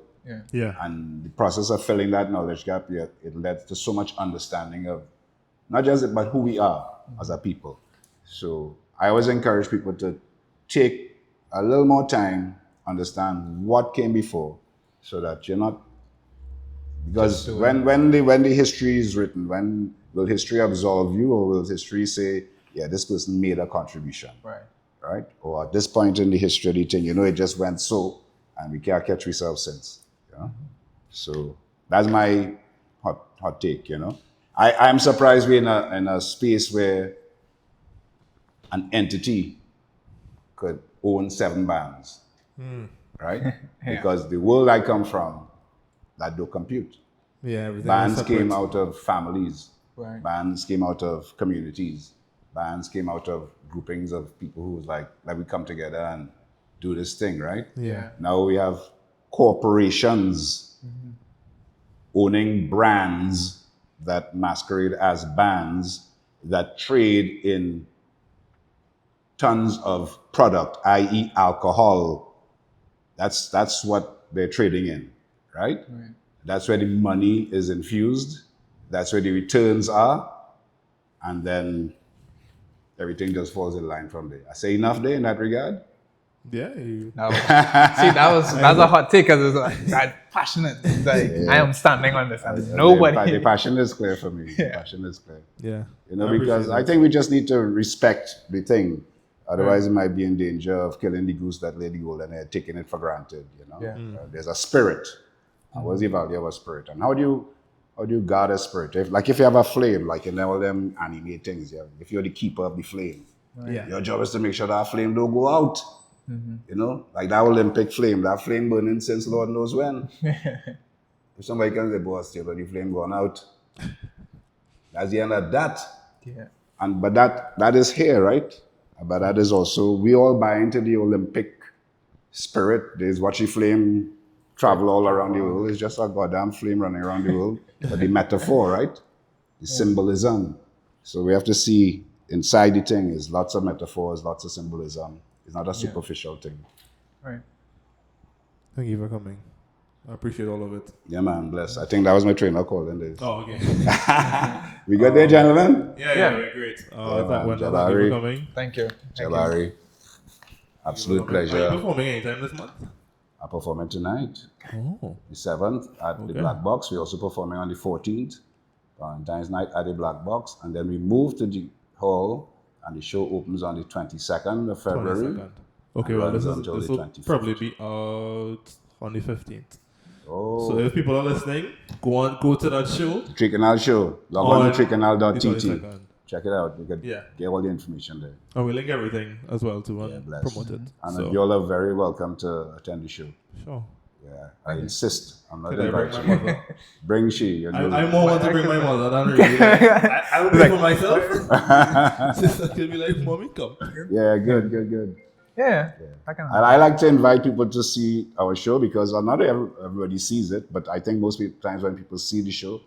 Yeah. And the process of filling that knowledge gap, it led to so much understanding of not just it, but who we are as a people. So I always encourage people to take a little more time, understand what came before, so that you're not, because when the history is written, when will history absolve you, or will history say, yeah, this person made a contribution, right? Or at this point in the history of the thing, it just went so, and we can't catch ourselves since. So that's my hot take, I'm surprised we're in a space where an entity could own 7 bands, right? Because the world I come from, that don't compute. Yeah, everything. Bands came out of families. Right. Bands came out of communities. Bands came out of groupings of people who was like we come together and do this thing, right? Yeah. Now we have corporations owning brands that masquerade as bands that trade in tons of product, i.e. alcohol. That's what they're trading in, right? That's where the money is infused. That's where the returns are. And then everything just falls in line from there. I say enough there in that regard. Yeah. That's a hot take because it's like passionate. It's like I am standing on this, and nobody. The passion is clear for me. The passion is clear. Yeah. You know, because I think we just need to respect the thing. Otherwise, it might be in danger of killing the goose that laid the golden egg, taking it for granted. You know, there's a spirit. And what's the value of a spirit? And how do you guard a spirit? If you have a flame, like in all them anime things, if you're the keeper of the flame, your job is to make sure that flame don't go out. You know, like that Olympic flame, that flame burning since Lord knows when. If somebody can say, boss, still the flame gone out, that's the end of that. Yeah. But that is here, right? But that is also, we all buy into the Olympic spirit. There's watch the flame travel all around the world. It's just a goddamn flame running around the world. But the metaphor, right? The symbolism. So we have to see inside the thing is lots of metaphors, lots of symbolism. It's not a superficial thing. Right. Thank you for coming. I appreciate all of it. Yeah, man, bless. I think that was my trainer calling this. Oh, okay. We good there, gentlemen? Yeah, great. Thank you Jabari. for coming. Thank you. Jabari. Absolute Are pleasure. you performing anytime this month? I'm performing tonight, Oh. the 7th at the Black Box. We're also performing on the 14th, Valentine's night at the Black Box. And then we move to the hall and the show opens on the 22nd of February. 22nd. Okay, and well, runs this until will the 25th. probably be out on the 15th. Oh. So if people are listening, go to that show. 3Canal show. Log on to the 3canal.tt. 22nd. Check it out. You can get all the information there. And we'll link everything as well to Bless. promote it. And So, you all are very welcome to attend the show. sure. Yeah, I insist. I'm not Could I bring inviting my you. mother? Bring she. I more want to bring my mother than really. I would bring for myself. Sister could be like, Mommy, come. Yeah, good. Yeah. I can. And I like to invite people to see our show because not everybody sees it, but I think most times when people see the show,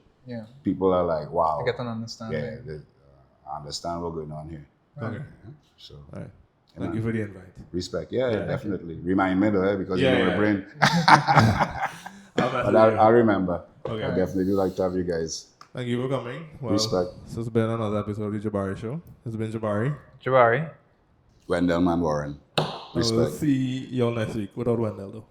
people are like, wow. I get an understanding. Yeah, I understand what's going on here. Okay. Yeah, so, All right. Thank you for the invite. respect. Yeah, definitely. Remind me though, because you know my brain. But But I'll remember. Okay. I definitely do like to have you guys. Thank you for coming. Well, Respect. This has been another episode of the Jabari Show. It's been Jabari. Jabari. Wendell Manwarren. I will Respect. see y'all next week without Wendell though.